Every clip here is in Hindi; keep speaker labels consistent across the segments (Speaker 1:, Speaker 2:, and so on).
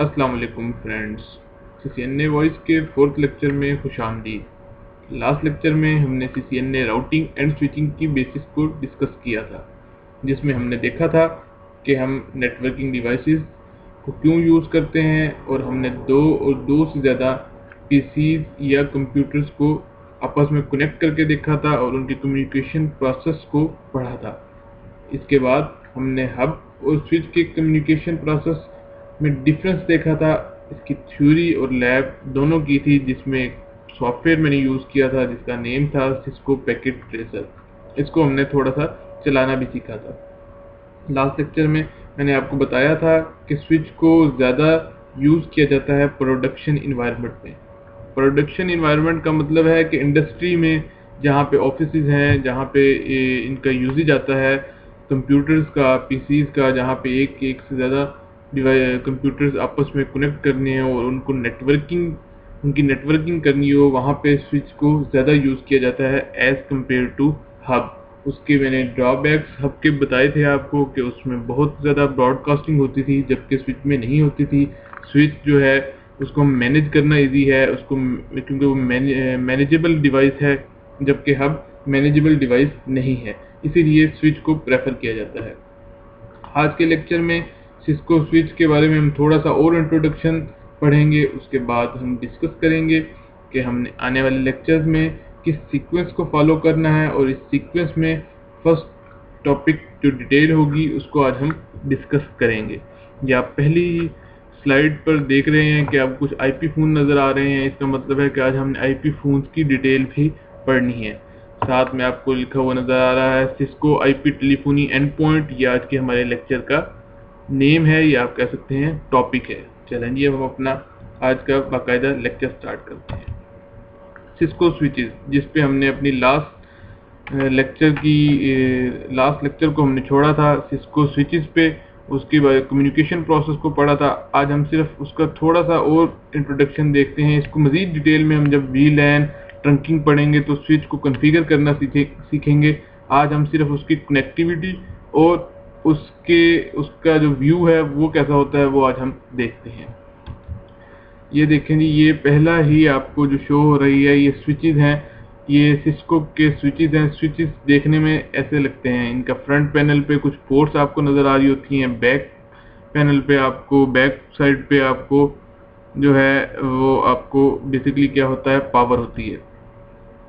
Speaker 1: अस्सलाम वालेकुम फ्रेंड्स, CCNA वॉइस के फोर्थ लेक्चर में खुशामदीद। लास्ट लेक्चर में हमने CCNA राउटिंग एंड स्विचिंग की बेसिक्स को डिस्कस किया था, जिसमें हमने देखा था कि हम नेटवर्किंग डिवाइसेस को क्यों यूज़ करते हैं और हमने दो से ज़्यादा PCs या कंप्यूटर्स को आपस में कनेक्ट करके देखा था और उनके कम्युनिकेशन प्रोसेस को पढ़ा था। इसके बाद हमने हब और स्विच के कम्युनिकेशन प्रोसेस में डिफरेंस देखा था। इसकी थ्योरी और लैब दोनों की थी, जिसमें एक सॉफ्टवेयर मैंने यूज़ किया था जिसका नेम था सिस्को पैकेट ट्रेसर। इसको हमने थोड़ा सा चलाना भी सीखा था। लास्ट लेक्चर में मैंने आपको बताया था कि स्विच को ज़्यादा यूज़ किया जाता है प्रोडक्शन इन्वायरमेंट में। प्रोडक्शन इन्वायरमेंट का मतलब है कि इंडस्ट्री में जहाँ पे ऑफिसेज हैं, जहाँ पे इनका यूजेज आता है कंप्यूटर्स का, पीसीज का, जहाँ पे एक से ज़्यादा कंप्यूटर्स आपस में कनेक्ट करने हैं और उनकी नेटवर्किंग करनी हो, वहाँ पे स्विच को ज़्यादा यूज़ किया जाता है एज़ कम्पेयर टू हब। उसके मैंने ड्रॉबैक्स हब के बताए थे आपको कि उसमें बहुत ज़्यादा ब्रॉडकास्टिंग होती थी, जबकि स्विच में नहीं होती थी। स्विच जो है उसको मैनेज करना इजी है, उसको क्योंकि वो मैनेजेबल डिवाइस है, जबकि हब मैनेजेबल डिवाइस नहीं है, इसीलिए स्विच को प्रेफर किया जाता है। आज के लेक्चर में सिस्को स्विच के बारे में हम थोड़ा सा और इंट्रोडक्शन पढ़ेंगे। उसके बाद हम डिस्कस करेंगे कि हमने आने वाले लेक्चर्स में किस सीक्वेंस को फॉलो करना है, और इस सीक्वेंस में फर्स्ट टॉपिक जो डिटेल होगी उसको आज हम डिस्कस करेंगे। या आप पहली स्लाइड पर देख रहे हैं कि आपको कुछ आईपी फ़ोन नज़र आ रहे हैं, इसका मतलब है कि आज हमने आईपी फ़ोन्स की डिटेल भी पढ़नी है। साथ में आपको लिखा हुआ नज़र आ रहा है Cisco IP telephony and point. ये आज के हमारे लेक्चर का नेम है, या आप कह सकते हैं टॉपिक है। चलेंगे अब हम अपना आज का बाकायदा लेक्चर स्टार्ट करते हैं। सिस्को स्विचेस, जिस पे हमने अपनी लास्ट लेक्चर को हमने छोड़ा था सिस्को स्विचेस पे, उसके बाद कम्युनिकेशन प्रोसेस को पढ़ा था। आज हम सिर्फ उसका थोड़ा सा और इंट्रोडक्शन देखते हैं। इसको मज़ीद डिटेल में हम जब वीलैन ट्रंकिंग पढ़ेंगे तो स्विच को कॉन्फ़िगर करना सीखेंगे। आज हम सिर्फ उसकी कनेक्टिविटी और उसका जो व्यू है वो कैसा होता है वो आज हम देखते हैं। ये देखें जी, ये पहला ही आपको जो शो हो रही है, ये स्विचेस हैं, ये सिस्को के स्विचेस हैं। स्विचेस देखने में ऐसे लगते हैं। इनका फ्रंट पैनल पे कुछ पोर्ट्स आपको नज़र आ रही होती हैं, बैक पैनल पे आपको, बैक साइड पे आपको जो है वो आपको बेसिकली क्या होता है, पावर होती है।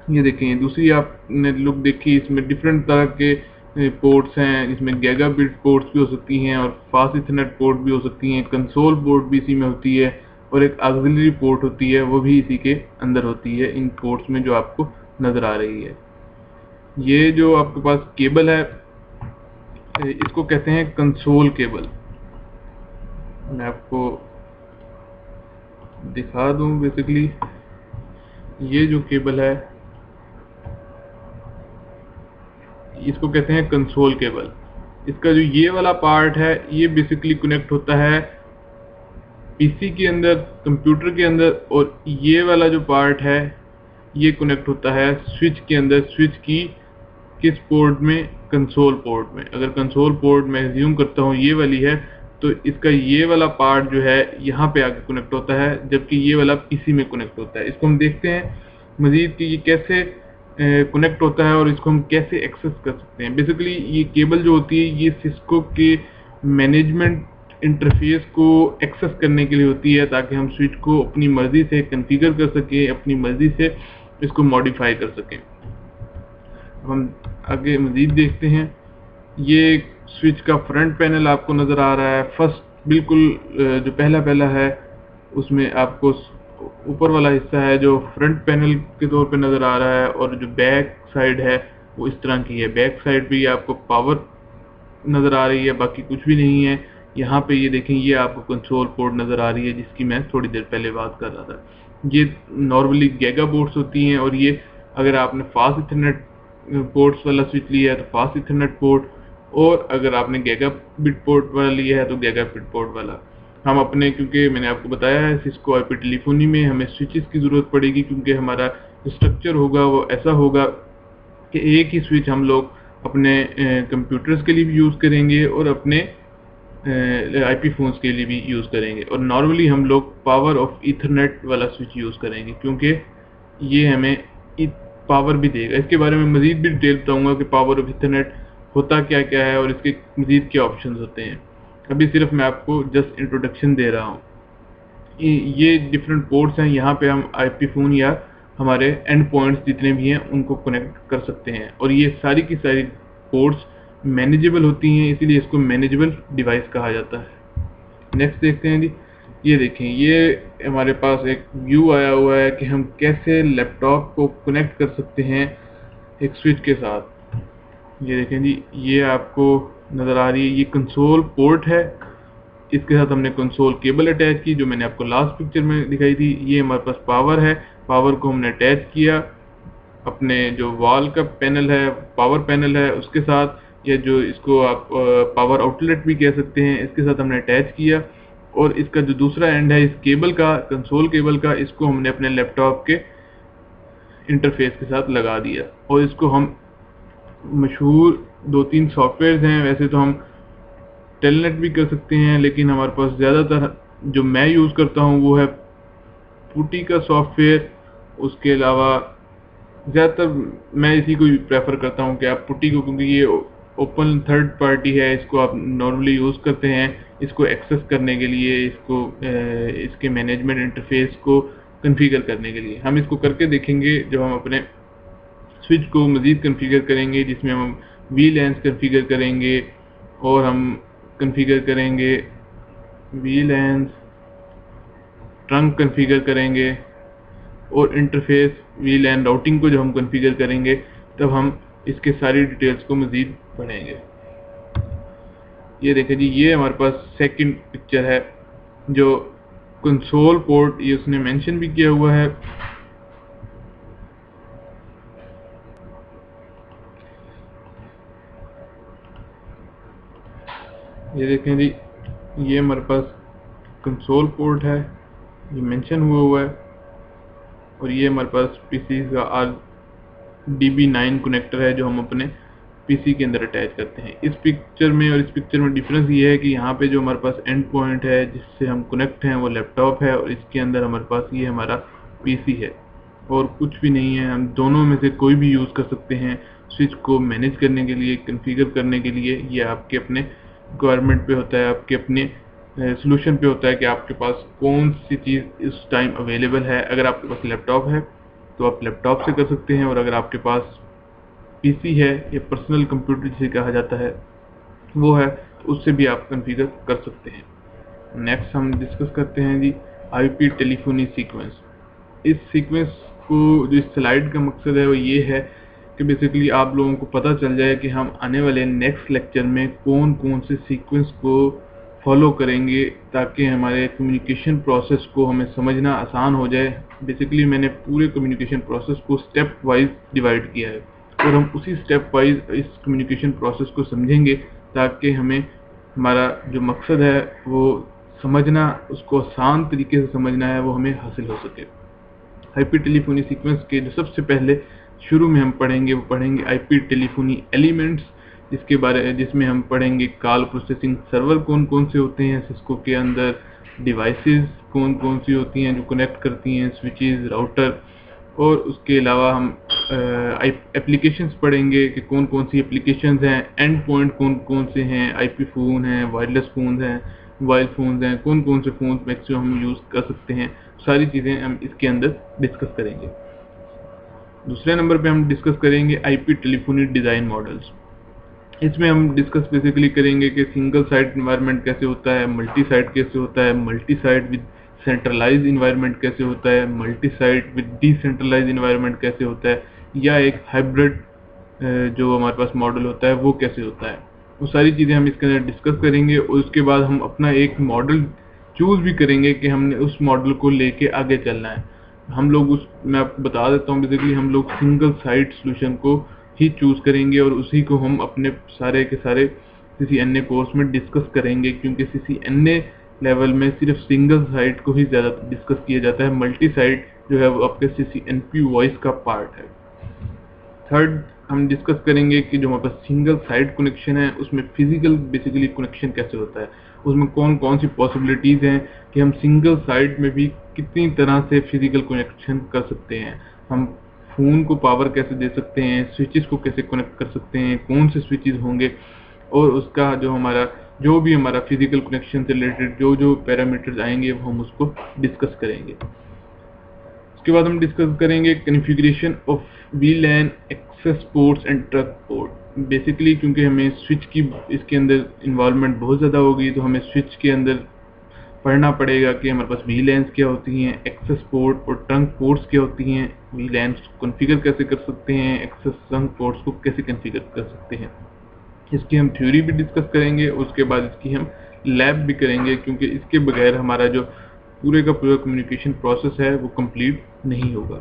Speaker 1: ये देखें, दूसरी आपने लुक देखी, इसमें डिफरेंट तरह के पोर्ट्स हैं। इसमें गीगाबिट पोर्ट्स भी हो सकती हैं और फास्ट इथरनेट पोर्ट भी हो सकती हैं। कंसोल पोर्ट भी इसी में होती है और एक ऑक्सिलरी पोर्ट होती है, वो भी इसी के अंदर होती है, इन पोर्ट्स में जो आपको नज़र आ रही है। ये जो आपके पास केबल है, इसको कहते हैं कंसोल केबल। मैं आपको दिखा दूं, बेसिकली ये जो केबल है इसको कहते हैं कंसोल केबल। इसका जो ये वाला पार्ट है ये बेसिकली कनेक्ट होता है पीसी के अंदर, कंप्यूटर के अंदर, और ये वाला जो पार्ट है ये कनेक्ट होता है स्विच के अंदर। स्विच की किस पोर्ट में? कंसोल पोर्ट में। अगर कंसोल पोर्ट में एज्यूम करता हूँ ये वाली है, तो इसका ये वाला पार्ट जो है यहाँ पे आके कनेक्ट होता है, जबकि ये वाला पीसी में कनेक्ट होता है। इसको हम देखते हैं मजीद कि ये कैसे कनेक्ट होता है और इसको हम कैसे एक्सेस कर सकते हैं। बेसिकली ये केबल जो होती है ये सिस्को के मैनेजमेंट इंटरफेस को एक्सेस करने के लिए होती है, ताकि हम स्विच को अपनी मर्जी से कॉन्फ़िगर कर सकें, अपनी मर्जी से इसको मॉडिफाई कर सकें। हम आगे मजीद देखते हैं। ये स्विच का फ्रंट पैनल आपको नज़र आ रहा है। फर्स्ट बिल्कुल जो पहला है उसमें आपको ऊपर वाला हिस्सा है जो फ्रंट पैनल के तौर पे नज़र आ रहा है, और जो बैक साइड है वो इस तरह की है। बैक साइड पे ये आपको पावर नज़र आ रही है, बाकी कुछ भी नहीं है। यहाँ पे ये देखें, ये आपको कंसोल पोर्ट नज़र आ रही है जिसकी मैं थोड़ी देर पहले बात कर रहा था। ये नॉर्मली गीगा बोर्ड्स होती हैं, और ये अगर आपने फास्ट इथरनेट पोर्ट्स वाला स्विच लिया है तो फास्ट इथरनेट पोर्ट, और अगर आपने गीगाबिट पोर्ट वाला लिया है तो गीगाबिट पोर्ट वाला। हम अपने, क्योंकि मैंने आपको बताया है सिस्को आईपी टेलीफोनी में हमें स्विचेस की ज़रूरत पड़ेगी, क्योंकि हमारा स्ट्रक्चर होगा वो ऐसा होगा कि एक ही स्विच हम लोग अपने कंप्यूटर्स के लिए भी यूज़ करेंगे और अपने आईपी फ़ोन्स के लिए भी यूज़ करेंगे। और नॉर्मली हम लोग पावर ऑफ ईथरनेट वाला स्विच यूज़ करेंगे, क्योंकि ये हमें पावर भी देगा। इसके बारे में मज़ीद भी डिटेल बताऊँगा कि पावर ऑफ ईथरनेट होता क्या क्या है और इसके मज़ीद क्या ऑप्शंस होते हैं। अभी सिर्फ मैं आपको जस्ट इंट्रोडक्शन दे रहा हूँ। ये डिफरेंट पोर्ट्स हैं, यहाँ पे हम आईपी फ़ोन या हमारे एंड पॉइंट्स जितने भी हैं उनको कनेक्ट कर सकते हैं। और ये सारी की सारी पोर्ट्स मैनेजेबल होती हैं, इसीलिए इसको मैनेजेबल डिवाइस कहा जाता है। नेक्स्ट देखते हैं जी। ये देखें, ये हमारे पास एक व्यू आया हुआ है कि हम कैसे लैपटॉप को कनेक्ट कर सकते हैं एक स्विच के साथ। ये देखें जी, ये आपको नज़र आ रही है, ये कंसोल पोर्ट है। इसके साथ हमने कंसोल केबल अटैच की, जो मैंने आपको लास्ट पिक्चर में दिखाई थी। ये हमारे पास पावर है, पावर को हमने अटैच किया अपने जो वॉल का पैनल है, पावर पैनल है उसके साथ, या जो इसको आप पावर आउटलेट भी कह सकते हैं, इसके साथ हमने अटैच किया। और इसका जो दूसरा एंड है इस केबल का, कंसोल केबल का, इसको हमने अपने लैपटॉप के इंटरफेस के साथ लगा दिया। और इसको हम मशहूर 2-3 सॉफ्टवेयर हैं, वैसे तो हम टेलनेट भी कर सकते हैं, लेकिन हमारे पास ज़्यादातर जो मैं यूज़ करता हूँ वो है पुटी का सॉफ्टवेयर। उसके अलावा ज़्यादातर मैं इसी को प्रेफर करता हूँ कि आप पुटी को, क्योंकि ये ओपन थर्ड पार्टी है, इसको आप नॉर्मली यूज़ करते हैं इसको एक्सेस करने के लिए, इसको इसके मैनेजमेंट इंटरफेस को कॉन्फ़िगर करने के लिए। हम इसको करके देखेंगे जब हम अपने स्विच को मज़ीद कॉन्फ़िगर करेंगे, जिसमें हम VLANs कॉन्फ़िगर करेंगे और हम कॉन्फ़िगर करेंगे VLANs, ट्रंक कॉन्फ़िगर करेंगे और इंटरफेस VLAN राउटिंग को जब हम कॉन्फ़िगर करेंगे तब हम इसके सारी डिटेल्स को मज़ीद पढ़ेंगे। ये देखें जी, ये हमारे पास सेकंड पिक्चर है जो कंसोल पोर्ट, ये उसने मेंशन भी किया हुआ है। ये देखें जी, ये हमारे पास कंसोल पोर्ट है, ये मेंशन हुआ है। और ये हमारे पास पीसी का RDB9 कनेक्टर है जो हम अपने पीसी के अंदर अटैच करते हैं। इस पिक्चर में और इस पिक्चर में डिफरेंस ये है कि यहाँ पे जो हमारे पास एंड पॉइंट है जिससे हम कनेक्ट हैं वो लैपटॉप है, और इसके अंदर हमारे पास ये हमारा पीसी है और कुछ भी नहीं है। हम दोनों में से कोई भी यूज़ कर सकते हैं स्विच को मैनेज करने के लिए, कॉन्फ़िगर करने के लिए। ये आपके अपने रिक्वायरमेंट पे होता है, आपके अपने सोल्यूशन पे होता है कि आपके पास कौन सी चीज़ इस टाइम अवेलेबल है। अगर आपके पास लैपटॉप है तो आप लैपटॉप से कर सकते हैं, और अगर आपके पास पीसी है या पर्सनल कंप्यूटर जिसे कहा जाता है वो है, तो उससे भी आप कॉन्फ़िगर कर सकते हैं। नेक्स्ट हम डिस्कस करते हैं जी आईपी टेलीफोनी सीक्वेंस। इस सीक्वेंस को, जो इस स्लाइड का मकसद है वो ये है कि बेसिकली आप लोगों को पता चल जाए कि हम आने वाले नेक्स्ट लेक्चर में कौन कौन से सीक्वेंस को फॉलो करेंगे, ताकि हमारे कम्युनिकेशन प्रोसेस को हमें समझना आसान हो जाए। बेसिकली मैंने पूरे कम्युनिकेशन प्रोसेस को स्टेप वाइज डिवाइड किया है और हम उसी स्टेप वाइज इस कम्युनिकेशन प्रोसेस को समझेंगे, ताकि हमें हमारा जो मकसद है वो समझना, उसको आसान तरीके से समझना है, वो हमें हासिल हो सके। आईपी टेलीफोनी सीक्वेंस के जो सबसे पहले शुरू में हम पढ़ेंगे वो पढ़ेंगे आईपी टेलीफोनी एलिमेंट्स, जिसमें हम पढ़ेंगे कॉल प्रोसेसिंग सर्वर कौन कौन से होते हैं सिस्को के अंदर, डिवाइसेस कौन कौन सी होती हैं जो कनेक्ट करती हैं स्विचेस, राउटर, और उसके अलावा हम एप्लीकेशंस पढ़ेंगे कि कौन कौन सी एप्लीकेशंस हैं, एंड पॉइंट कौन कौन से हैं, आईपी फ़ोन हैं, वायरलेस फ़ोन हैं, मोबाइल फ़ोन्स हैं, कौन कौन से फ़ोन मैक्सिमम हम यूज़ कर सकते हैं। सारी चीज़ें हम इसके अंदर डिस्कस करेंगे। दूसरे नंबर पे हम डिस्कस करेंगे आईपी टेलीफोनी डिज़ाइन मॉडल्स। इसमें हम डिस्कस बेसिकली करेंगे कि सिंगल साइट इन्वायरमेंट कैसे होता है, मल्टी साइट कैसे होता है, multi site with centralise environment कैसे होता है, multi site with decentralise environment कैसे होता है, या एक हाइब्रिड जो हमारे पास मॉडल होता है वो कैसे होता है। वो सारी चीज़ें हम इसके अंदर डिस्कस करेंगे और उसके बाद हम अपना एक मॉडल चूज़ भी करेंगे कि हमने उस मॉडल को लेके आगे चलना है। हम लोग मैं आपको बता देता हूँ, बेसिकली हम लोग सिंगल साइट सोल्यूशन को ही चूज़ करेंगे और उसी को हम अपने सारे के सारे CCNA कोर्स में डिस्कस करेंगे, क्योंकि CCNA लेवल में सिर्फ सिंगल साइट को ही ज़्यादा डिस्कस किया जाता है। मल्टी साइट जो है वो आपके CCNP वॉइस का पार्ट है। थर्ड हम डिस्कस करेंगे कि जो हमारे पास सिंगल साइट कनेक्शन है उसमें फिजिकल बेसिकली कनेक्शन कैसे होता है, उसमें कौन कौन सी पॉसिबिलिटीज़ हैं कि हम सिंगल साइट में भी कितनी तरह से फिजिकल कनेक्शन कर सकते हैं, हम फ़ोन को पावर कैसे दे सकते हैं, स्विचेस को कैसे कनेक्ट कर सकते हैं, कौन से स्विचेस होंगे, और उसका जो भी हमारा फिजिकल कनेक्शन से रिलेटेड जो पैरामीटर्स आएंगे वो हम उसको डिस्कस करेंगे। उसके बाद हम डिस्कस करेंगे configuration of VLAN access ports and trunk port. Basically क्योंकि हमें स्विच की इसके अंदर इन्वॉल्वमेंट बहुत ज़्यादा होगी, तो हमें स्विच के अंदर पढ़ना पड़ेगा कि हमारे पास वीलैन्स क्या होती हैं, एक्सेस पोर्ट और ट्रंक पोर्ट्स क्या होती हैं, वीलैन्स कॉन्फ़िगर कैसे कर सकते हैं, एक्सेस ट्रंक पोर्ट्स को कैसे कॉन्फ़िगर कर सकते हैं। इसकी हम थ्योरी भी डिस्कस करेंगे, उसके बाद इसकी हम लैब भी करेंगे, क्योंकि इसके बगैर हमारा जो पूरे का पूरा कम्युनिकेशन प्रोसेस है वो कंप्लीट नहीं होगा।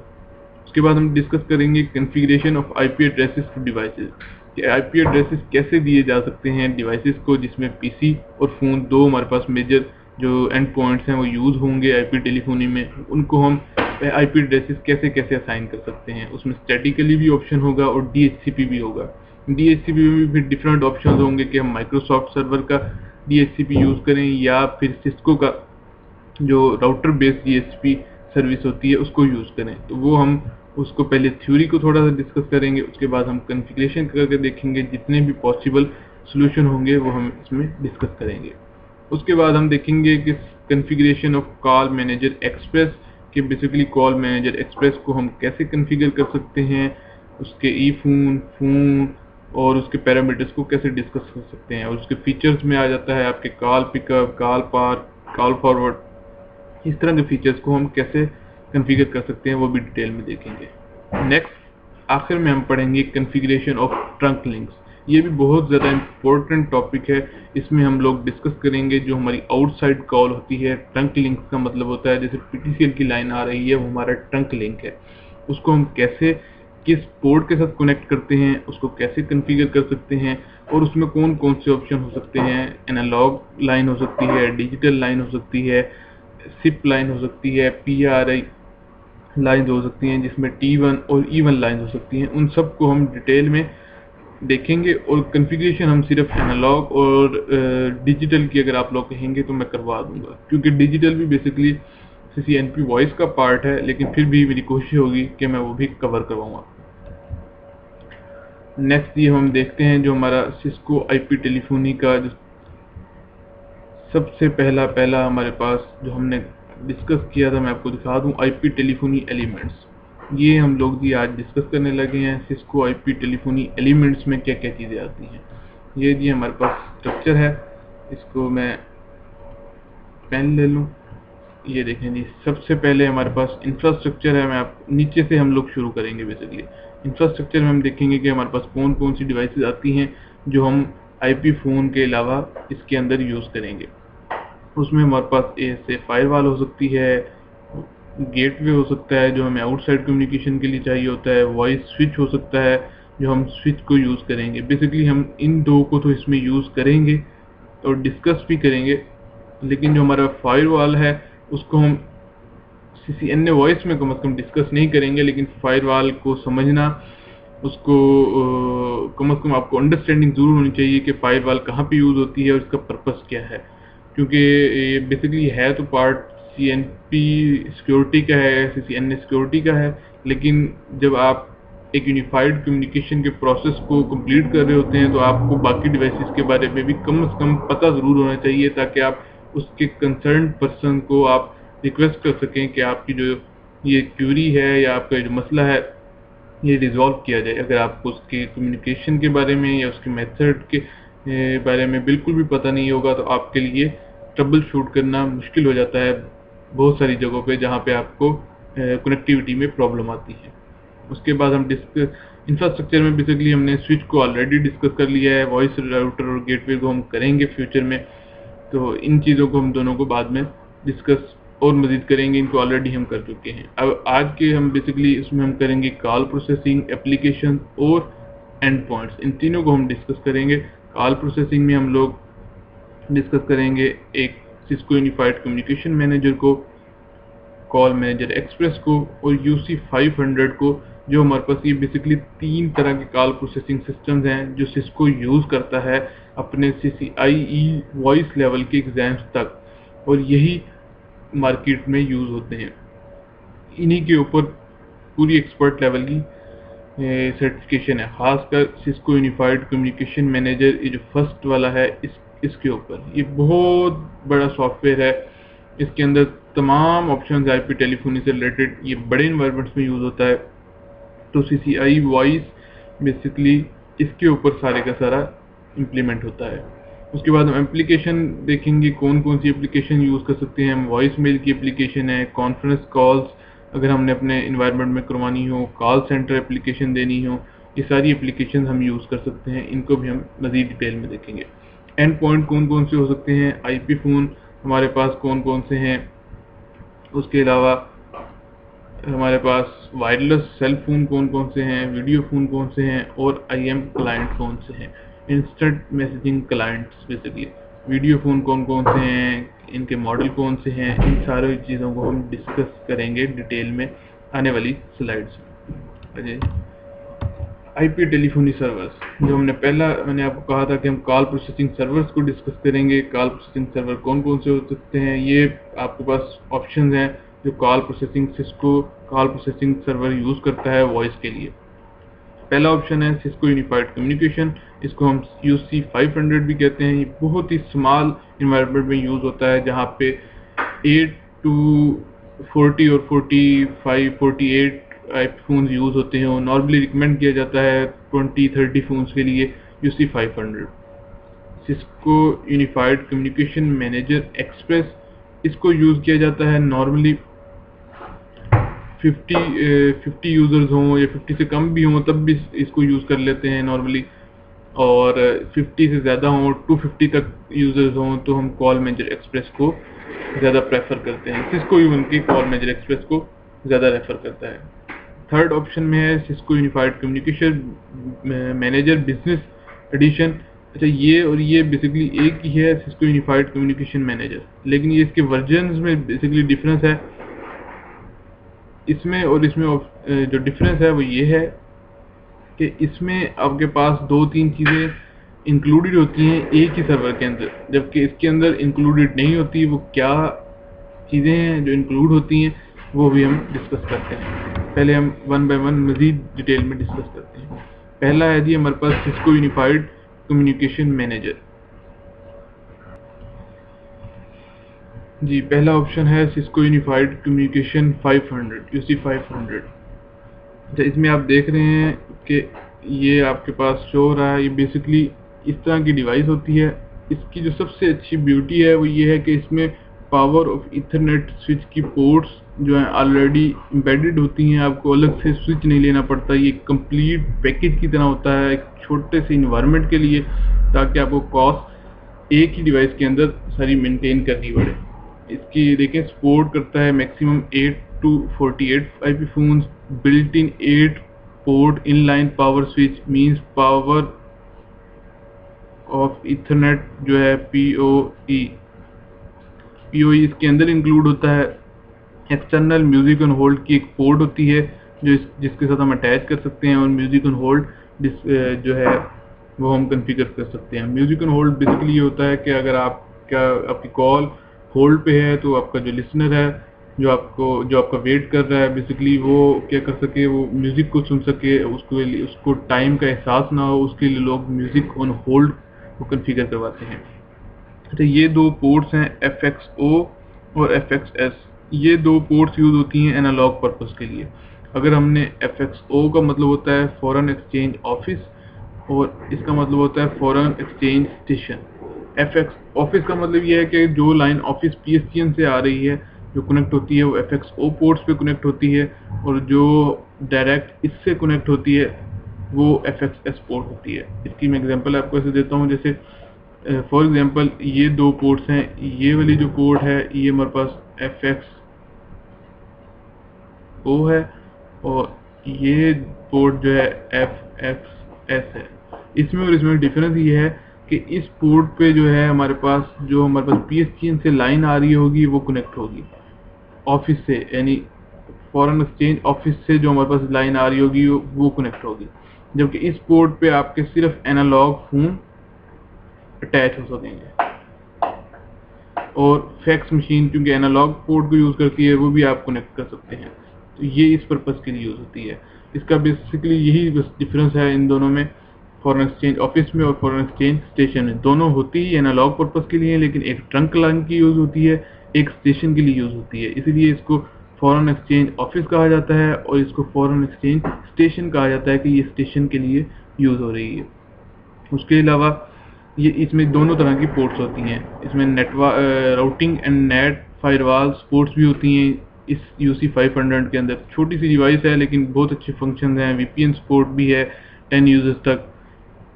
Speaker 1: उसके बाद हम डिस्कस करेंगे configuration of IP addresses to devices, कि आईपी एड्रेसेस कैसे दिए जा सकते हैं डिवाइसेस को, जिसमें पीसी और फ़ोन दो हमारे पास मेजर जो एंड पॉइंट्स हैं वो यूज़ होंगे आईपी टेलीफोनी में, उनको हम आईपी एड्रेसेस कैसे कैसे असाइन कर सकते हैं। उसमें स्टैटिकली भी ऑप्शन होगा और डीएचसीपी भी होगा। डीएचसीपी में भी फिर डिफरेंट ऑप्शन होंगे कि हम माइक्रोसॉफ्ट सर्वर का डीएचसीपी यूज़ करें या फिर सिस्को का जो राउटर बेस्ड डीएचसीपी सर्विस होती है उसको यूज़ करें। तो वो हम उसको पहले थ्योरी को थोड़ा सा डिस्कस करेंगे, उसके बाद हम कॉन्फ़िगरेशन करके देखेंगे, जितने भी पॉसिबल सोल्यूशन होंगे वो हम इसमें डिस्कस करेंगे। उसके बाद हम देखेंगे कि configuration of call manager express, कि बेसिकली कॉल मैनेजर एक्सप्रेस को हम कैसे कॉन्फ़िगर कर सकते हैं, उसके फोन और उसके पैरामीटर्स को कैसे डिस्कस कर सकते हैं, और उसके फीचर्स में आ जाता है आपके call pickup, call park, call forward, इस तरह के फीचर्स को हम कैसे कॉन्फ़िगर कर सकते हैं वो भी डिटेल में देखेंगे। नेक्स्ट आखिर में हम पढ़ेंगे कॉन्फ़िगरेशन ऑफ ट्रंक लिंक्स। ये भी बहुत ज़्यादा इम्पोर्टेंट टॉपिक है। इसमें हम लोग डिस्कस करेंगे जो हमारी आउटसाइड कॉल होती है। ट्रंक लिंक्स का मतलब होता है जैसे पीटीसीएल की लाइन आ रही है वो हमारा ट्रंक लिंक है, उसको हम कैसे किस पोर्ट के साथ कनेक्ट करते हैं, उसको कैसे कॉन्फ़िगर कर सकते हैं, और उसमें कौन कौन से ऑप्शन हो सकते हैं। एनालॉग लाइन हो सकती है, डिजिटल लाइन हो सकती है, सिप लाइन हो सकती है, पीआरआई लाइन हो सकती हैं, जिसमें T1 और E1 लाइन हो सकती हैं। उन सब को हम डिटेल में देखेंगे, और कॉन्फ़िगरेशन हम सिर्फ एनालॉग और डिजिटल की अगर आप लोग कहेंगे तो मैं करवा दूंगा, क्योंकि डिजिटल भी बेसिकली CCNP वॉइस का पार्ट है, लेकिन फिर भी मेरी कोशिश होगी कि मैं वो भी कवर करवाऊँगा। नेक्स्ट ये हम देखते हैं जो हमारा सिस्को आईपी टेलीफोनी का जो सबसे पहला हमारे पास जो हमने डिस्कस किया था, मैं आपको दिखा दूं, आईपी टेलीफोनी एलिमेंट्स। ये हम लोग जी आज डिस्कस करने लगे हैं। सिस्को आईपी टेलीफोनी एलिमेंट्स में क्या क्या चीज़ें आती हैं। ये जी हमारे पास स्ट्रक्चर है, इसको मैं पेन ले लूँ। ये देखें जी, सबसे पहले हमारे पास इंफ्रास्ट्रक्चर है। मैं आप नीचे से हम लोग शुरू करेंगे। बेसिकली इंफ्रास्ट्रक्चर में हम देखेंगे कि हमारे पास कौन कौन सी डिवाइसेस आती हैं जो हम आईपी फ़ोन के अलावा इसके अंदर यूज़ करेंगे। उसमें हमारे पास ऐसे फायरवॉल हो सकती है, गेटवे हो सकता है जो हमें आउटसाइड कम्युनिकेशन के लिए चाहिए होता है, वॉइस स्विच हो सकता है जो हम स्विच को यूज़ करेंगे। बेसिकली हम इन दो को तो इसमें यूज़ करेंगे और डिस्कस भी करेंगे, लेकिन जो हमारा फायरवॉल है उसको हम CCNA वॉइस में कम से कम डिस्कस नहीं करेंगे, लेकिन फायरवॉल को समझना, उसको कम से कम आपको अंडरस्टैंडिंग ज़रूर होनी चाहिए कि फायरवॉल कहाँ पे यूज़ होती है और इसका पर्पस क्या है, क्योंकि ये बेसिकली है तो पार्ट CNP सिक्योरिटी का है, CCNA सिक्योरिटी का है, लेकिन जब आप एक यूनिफाइड कम्युनिकेशन के प्रोसेस को कंप्लीट कर रहे होते हैं तो आपको बाकी डिवाइसेस के बारे में भी कम से कम पता ज़रूर होना चाहिए, ताकि आप उसके कंसर्न पर्सन को आप रिक्वेस्ट कर सकें कि आपकी जो ये क्यूरी है या आपका जो मसला है ये रिजॉल्व किया जाए। अगर आपको उसके कम्युनिकेशन के बारे में या उसके मेथड के बारे में बिल्कुल भी पता नहीं होगा तो आपके लिए ट्रबल शूट करना मुश्किल हो जाता है बहुत सारी जगहों पे जहाँ पे आपको कनेक्टिविटी में प्रॉब्लम आती है। उसके बाद हम इंफ्रास्ट्रक्चर में बेसिकली हमने स्विच को ऑलरेडी डिस्कस कर लिया है, वॉइस राउटर और गेटवे को हम करेंगे फ्यूचर में, तो इन चीज़ों को हम दोनों को बाद में डिस्कस और मज़ीद करेंगे, इनको ऑलरेडी हम कर चुके हैं। अब आज के हम बेसिकली इसमें हम करेंगे कॉल प्रोसेसिंग, एप्लीकेशन और एंड पॉइंट्स, इन तीनों को हम डिस्कस करेंगे। कॉल प्रोसेसिंग में हम लोग डिस्कस करेंगे एक सिस्को यूनिफाइड कम्युनिकेशन मैनेजर को, कॉल मैनेजर एक्सप्रेस को और UC 500 को, जो हमारे पास ये बेसिकली तीन तरह के कॉल प्रोसेसिंग सिस्टम्स हैं जो सिस्को यूज़ करता है अपने CCIE वॉइस लेवल के एग्जाम्स तक, और यही मार्केट में यूज़ होते हैं। इन्हीं के ऊपर पूरी एक्सपर्ट लेवल की सर्टिफिकेशन है, खासकर सिस्को यूनिफाइड कम्युनिकेशन मैनेजर, ये जो फर्स्ट वाला है इसके ऊपर। ये बहुत बड़ा सॉफ्टवेयर है, इसके अंदर तमाम ऑप्शंस IP टेलीफोनी से रिलेटेड, ये बड़े इन्वायरमेंट्स में यूज़ होता है। तो CCI वॉइस बेसिकली इसके ऊपर सारे का सारा इम्प्लीमेंट होता है। उसके बाद हम एप्लीकेशन देखेंगे, कौन कौन सी एप्लीकेशन यूज़ कर सकते हैं हम। वॉइस मेल की एप्लीकेशन है, कॉन्फ्रेंस कॉल्स अगर हमने अपने इन्वायरमेंट में करवानी हो, कॉल सेंटर एप्लीकेशन देनी हो, ये सारी एप्लीकेशन हम यूज़ कर सकते हैं। इनको भी हम मज़ीद डिटेल में देखेंगे। एंड पॉइंट कौन कौन से हो सकते हैं, IP फ़ोन हमारे पास कौन कौन से हैं, उसके अलावा हमारे पास वायरलेस सेल फोन कौन कौन से हैं, वीडियो फ़ोन कौन से हैं, और IM क्लाइंट कौन से हैं, instant messaging clients. Basically video phone कौन कौन से हैं, इनके मॉडल कौन से हैं, इन सारी चीज़ों को हम डिस्कस करेंगे डिटेल में आने वाली स्लाइड्स में। IP टेलीफोनी सर्वर्स, जो मैंने आपको कहा था कि हम कॉल प्रोसेसिंग सर्वर्स को डिस्कस करेंगे। कॉल प्रोसेसिंग सर्वर कौन कौन से हो सकते हैं, ये आपके पास ऑप्शंस हैं जो call processing Cisco call processing server use करता है वॉइस के लिए। पहला ऑप्शन है सिस्को यूनिफाइड कम्युनिकेशन, इसको हम UC500 भी कहते हैं। ये बहुत ही स्मॉल इन्वायरमेंट में यूज़ होता है, जहाँ पे 8 to 40 और 45 48 फ़ोन्स यूज़ होते हैं। और नॉर्मली रिकमेंड किया जाता है 20-30 फ़ोन्स के लिए UC500। Cisco unified communication manager express, इसको यूज़ किया जाता है नॉर्मली 50 यूज़र्स हों या 50 से कम भी हों तब भी इसको यूज़ कर लेते हैं नॉर्मली, और 50 से ज़्यादा हों 250 तक यूज़र्स हों तो हम कॉल मैनेजर एक्सप्रेस को ज़्यादा प्रेफर करते हैं। सिस्को इवन की कॉल मैनेजर एक्सप्रेस को ज़्यादा रेफर करता है। थर्ड ऑप्शन में है Cisco unified communication manager business edition. अच्छा, ये और ये बेसिकली एक ही है, सिस्को यूनिफाइड कम्युनिकेशन मैनेजर, लेकिन ये इसके वर्जन्स में बेसिकली डिफरेंस है। इसमें और इसमें जो डिफरेंस है वो ये है कि इसमें आपके पास 2-3 चीज़ें इंक्लूडेड होती हैं एक ही सर्वर के अंदर, जबकि इसके अंदर इंक्लूडेड नहीं होती। वो क्या चीज़ें हैं जो इंक्लूड होती हैं वो भी हम डिस्कस करते हैं। पहले हम वन बाय वन मज़ीद डिटेल में डिस्कस करते हैं। पहला है जी हमारे पास सिस्को यूनिफाइड कम्युनिकेशन मैनेजर। जी पहला ऑप्शन है सिस्को यूनिफाइड कम्युनिकेशन 500 UC500। अच्छा, इसमें आप देख रहे हैं कि ये आपके पास शो हो रहा है, ये बेसिकली इस तरह की डिवाइस होती है। इसकी जो सबसे अच्छी ब्यूटी है वो ये है कि इसमें पावर ऑफ ईथरनेट स्विच की पोर्ट्स जो हैं ऑलरेडी एम्बेडेड होती हैं, आपको अलग से स्विच नहीं लेना पड़ता। ये कंप्लीट पैकेज की तरह होता है एक छोटे से इन्वायरमेंट के लिए, ताकि आपको कॉस्ट एक ही डिवाइस के अंदर सारी मेंटेन करनी पड़े। इसकी देखें सपोर्ट करता है maximum 8 to 48 IP phones, built in 8 port inline power switch, means power of Ethernet जो है PoE इसके अंदर इंक्लूड होता है। एक्सटर्नल म्यूजिक ऑन होल्ड की एक पोर्ट होती है जिसके साथ हम अटैच कर सकते हैं, और म्यूजिक ऑन होल्ड जो है वो हम कॉन्फ़िगर कर सकते हैं। म्यूजिक ऑन होल्ड बेसिकली ये होता है कि अगर आपकी कॉल होल्ड पे है तो आपका जो लिसनर है जो आपका वेट कर रहा है, बेसिकली वो क्या कर सके, वो म्यूज़िक को सुन सके, उसको टाइम का एहसास ना हो, उसके लिए लोग म्यूज़िक ऑन होल्ड को कॉन्फ़िगर करवाते हैं। तो ये दो पोर्ट्स हैं FXO और FXS। ये दो पोर्ट्स यूज़ होती हैं एनालॉग पर्पस के लिए। अगर हमने FXO का मतलब होता है फॉरेन एक्सचेंज ऑफिस, और इसका मतलब होता है foreign exchange station. FX office का मतलब ये है कि जो लाइन ऑफिस PSTN से आ रही है जो कनेक्ट होती है वो FXO पोर्ट्स पे कनेक्ट होती है, और जो डायरेक्ट इससे कनेक्ट होती है वो FXS पोर्ट होती है। इसकी मैं एग्जांपल आपको ऐसे देता हूँ, जैसे फॉर एग्जांपल ये दो पोर्ट्स हैं, ये वाली जो पोर्ट है ये हमारे पास FXO है, और ये पोर्ट जो है FXS है। इसमें और इसमें डिफरेंस ये है कि इस पोर्ट पे जो है हमारे पास PSTN से लाइन आ रही होगी वो कनेक्ट होगी ऑफिस से, यानी फॉरेन एक्सचेंज ऑफिस से जो हमारे पास लाइन आ रही होगी वो कनेक्ट होगी। जबकि इस पोर्ट पे आपके सिर्फ एनालॉग फोन अटैच हो सकेंगे। और फैक्स मशीन क्योंकि एनालॉग पोर्ट को यूज़ करती है, वो भी आप कनेक्ट कर सकते हैं। तो ये इस पर्पज़ के लिए यूज़ होती है। इसका बेसिकली यही बस डिफरेंस है इन दोनों में, फॉरेन एक्सचेंज ऑफिस में और फॉरेन एक्सचेंज स्टेशन में। दोनों होती ही एनालॉग पर्पज़ के लिए, लेकिन एक ट्रंक लाइन की यूज़ होती है, एक स्टेशन के लिए यूज़ होती है। इसीलिए इसको फॉरेन एक्सचेंज ऑफिस कहा जाता है और इसको फॉरेन एक्सचेंज स्टेशन कहा जाता है कि ये स्टेशन के लिए यूज़ हो रही है। उसके अलावा ये इसमें दोनों तरह की पोर्ट्स होती हैं। इसमें routing and net firewalls ports भी होती हैं इस UC500 के अंदर। छोटी सी डिवाइस है लेकिन बहुत अच्छे फंक्शन हैं। VPN सपोर्ट भी है 10 यूजर्स तक।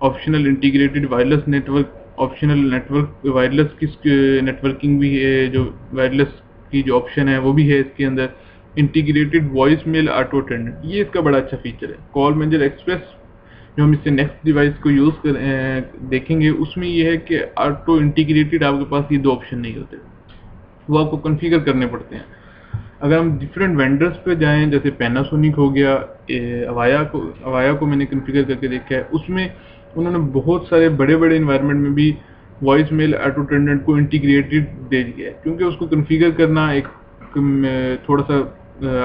Speaker 1: Optional integrated wireless network, optional network wireless की नेटवर्किंग भी है, जो वायरलेस की जो ऑप्शन है वो भी है इसके अंदर। Integrated voice mail auto attendant, ये इसका बड़ा अच्छा फीचर है। कॉल मैनेजर एक्सप्रेस जो हम इससे नेक्स्ट डिवाइस को यूज़ देखेंगे, उसमें ये है कि ऑटो इंटीग्रेटेड आपके पास ये दो ऑप्शन नहीं होते, वो आपको कॉन्फ़िगर करने पड़ते हैं। अगर हम डिफरेंट वेंडर्स पे जाएं, जैसे पैनासोनिक हो गया, अवाया को मैंने कॉन्फ़िगर करके देखा है, उसमें उन्होंने बहुत सारे बड़े बड़े इन्वायरमेंट में भी वॉइस मेल ऑटो अटेंडेंट को इंटीग्रेटेड दे दिया है, क्योंकि उसको कॉन्फ़िगर करना एक थोड़ा सा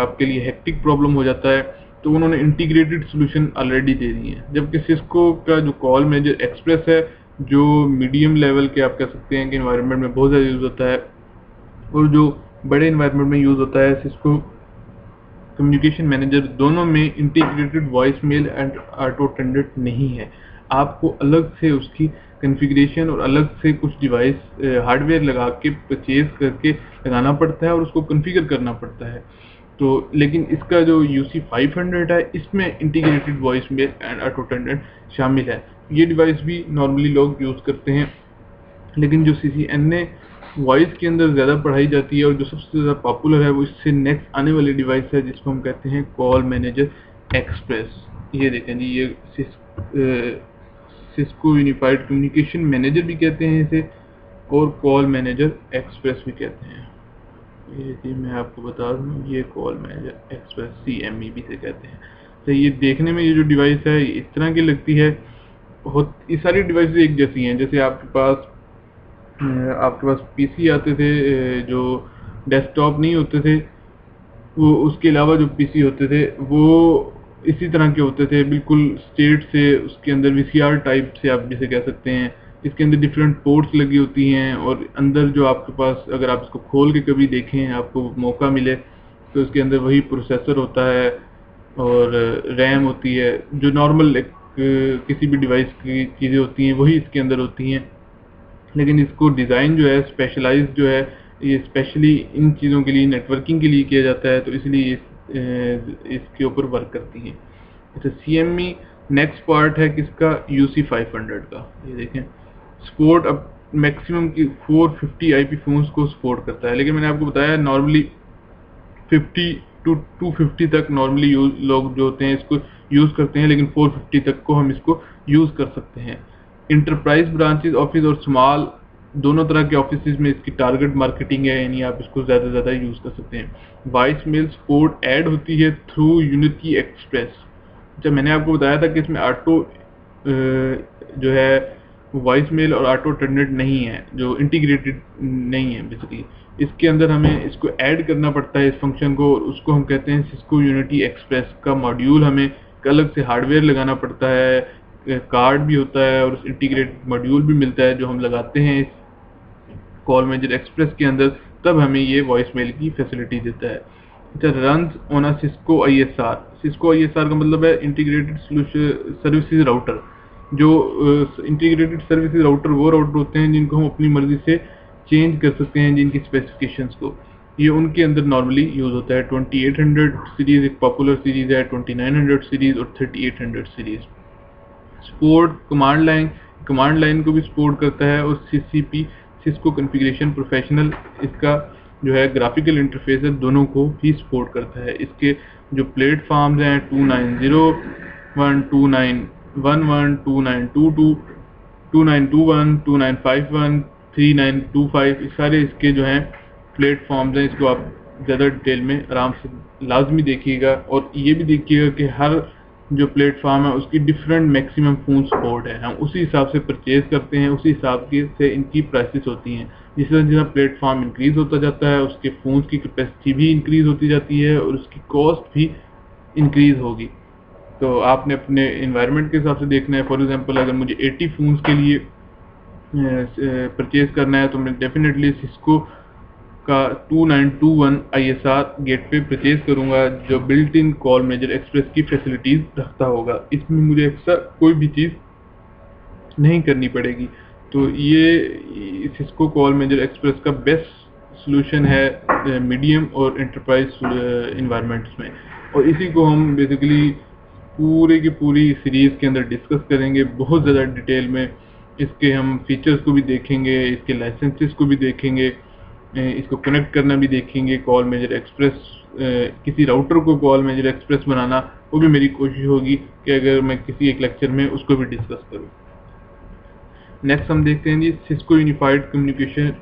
Speaker 1: आपके लिए हेक्टिक प्रॉब्लम हो जाता है, तो उन्होंने इंटीग्रेटेड सोल्यूशन ऑलरेडी दे दी है। जबकि सिस्को का जो कॉल मैनेजर एक्सप्रेस है, जो मीडियम लेवल के आप कह सकते हैं कि इन्वायरमेंट में बहुत ज़्यादा यूज़ होता है, और जो बड़े इन्वायरमेंट में यूज़ होता है, सिस्को कम्युनिकेशन मैनेजर, दोनों में integrated voice male and auto attendant नहीं है। आपको अलग से उसकी कॉन्फ़िगरेशन और अलग से कुछ डिवाइस हार्डवेयर लगा के परचेज करके लगाना पड़ता है और उसको कॉन्फ़िगर करना पड़ता है। तो लेकिन इसका जो UC500 है, इसमें integrated voice male and auto attendant शामिल है। ये डिवाइस भी नॉर्मली लोग यूज़ करते हैं, लेकिन जो CCNA वॉइस के अंदर ज़्यादा पढ़ाई जाती है और जो सबसे ज़्यादा पॉपुलर है, वो इससे नेक्स्ट आने वाली डिवाइस है जिसको हम कहते हैं कॉल मैनेजर एक्सप्रेस। ये देखें जी, ये सिस्को यूनिफाइड कम्युनिकेशन मैनेजर भी कहते हैं इसे, और कॉल मैनेजर एक्सप्रेस भी कहते हैं। ये जी मैं आपको बता दूँ, ये कॉल मैनेजर एक्सप्रेस CME भी से कहते हैं। तो ये देखने में ये जो डिवाइस है इस तरह की लगती है, बहुत ये सारी डिवाइस एक जैसी हैं। जैसे आपके पास PC आते थे जो डेस्कटॉप नहीं होते थे, वो उसके अलावा जो PC होते थे वो इसी तरह के होते थे, बिल्कुल स्टेट से, उसके अंदर VCR टाइप से आप जिसे कह सकते हैं। इसके अंदर डिफरेंट पोर्ट्स लगी होती हैं, और अंदर जो आपके पास, अगर आप इसको खोल के कभी देखें, आपको मौका मिले, तो इसके अंदर वही प्रोसेसर होता है और रैम होती है, जो नॉर्मल किसी भी डिवाइस की चीज़ें होती हैं वही इसके अंदर होती हैं। लेकिन इसको डिज़ाइन जो है स्पेशलाइज जो है, ये स्पेशली इन चीज़ों के लिए, नेटवर्किंग के लिए किया जाता है, तो इसलिए इसके ऊपर वर्क करती हैं। अच्छा, CME नेक्स्ट पार्ट है किसका, UC500 का। ये देखें, सपोर्ट अब मैक्सिमम की 450 IP फोन्स को सपोर्ट करता है, लेकिन मैंने आपको बताया नॉर्मली 50 to 250 तक नॉर्मली लोग जो होते हैं इसको यूज़ करते हैं, लेकिन 450 तक को हम इसको यूज़ कर सकते हैं। इंटरप्राइज ब्रांचेज ऑफिस और स्मॉल दोनों तरह के ऑफिस में इसकी टारगेट मार्केटिंग है, यानी आप इसको ज़्यादा से ज़्यादा यूज़ कर सकते हैं। वॉइस मेल सपोर्ट ऐड होती है थ्रू यूनिटी एक्सप्रेस। जब मैंने आपको बताया था कि इसमें ऑटो जो है वॉइस मेल और ऑटो अटेंडेंट नहीं है, जो इंटीग्रेटेड नहीं है बेसिकली, इसके अंदर हमें इसको ऐड करना पड़ता है इस फंक्शन को, और उसको हम कहते हैं सिस्को यूनिटी एक्सप्रेस का मॉड्यूल। हमें अलग से हार्डवेयर लगाना पड़ता है, कार्ड भी होता है और इंटीग्रेटेड मॉड्यूल भी मिलता है जो हम लगाते हैं इस कॉल मैनेजर एक्सप्रेस के अंदर, तब हमें ये वॉइस मेल की फैसिलिटी देता है। अच्छा, runs on a Cisco ISR। Cisco ISR का मतलब है इंटीग्रेटेड सर्विसेज राउटर। जो इंटीग्रेटेड सर्विसेज राउटर वो राउटर होते हैं जिनको हम अपनी मर्जी से चेंज कर सकते हैं, जिनकी स्पेसिफिकेशंस को, ये उनके अंदर नॉर्मली यूज़ होता है। 2800 सीरीज़ एक पॉपुलर सीरीज़ है, 2900 सीरीज़ और 3800 सीरीज़। सपोर्ट कमांड लाइन को भी सपोर्ट करता है, और CCP सिस्को कॉन्फ़िगरेशन प्रोफेशनल इसका जो है ग्राफिकल इंटरफेस है, दोनों को ही सपोर्ट करता है। इसके जो प्लेटफॉर्म्स हैं 2901, 2911, 2922, 2921, 2951, 3925, सारे इसके जो हैं प्लेटफॉर्म्स हैं। इसको आप ज़्यादा डिटेल में आराम से लाजमी देखिएगा, और ये भी देखिएगा कि हर जो प्लेटफॉर्म है उसकी डिफरेंट मैक्सिमम फ़ोन सपोर्ट है, हम उसी हिसाब से परचेज करते हैं, उसी हिसाब से इनकी प्राइसेस होती हैं। जिस तरह जितना प्लेटफॉर्म इंक्रीज़ होता जाता है उसके फ़ोन्स की कैपेसिटी भी इंक्रीज़ होती जाती है और उसकी कॉस्ट भी इंक्रीज़ होगी। तो आपने अपने इन्वायरमेंट के हिसाब से देखना है। फॉर एग्जांपल अगर मुझे 80 फ़ोन्स के लिए परचेज करना है तो मैं डेफिनेटली सिस्को का 2921 ISR गेटवे परचेज करूंगा जो built in call manager express की फैसिलिटीज़ रखता होगा। इसमें मुझे एक्स्ट्रा कोई भी चीज़ नहीं करनी पड़ेगी। तो ये सिस्को कॉल मैनेजर एक्सप्रेस का बेस्ट सॉल्यूशन है मीडियम और एंटरप्राइज इन्वायरमेंट्स में, और इसी को हम बेसिकली पूरे की पूरी सीरीज़ के अंदर डिस्कस करेंगे बहुत ज़्यादा डिटेल में। इसके हम फीचर्स को भी देखेंगे, इसके लाइसेंसेस को भी देखेंगे, इसको कनेक्ट करना भी देखेंगे। कॉल मैनेजर एक्सप्रेस किसी राउटर को कॉल मैनेजर एक्सप्रेस बनाना, वो भी मेरी कोशिश होगी कि अगर मैं किसी एक लेक्चर में उसको भी डिस्कस करूँ। नेक्स्ट हम देखते हैं जी Cisco unified communication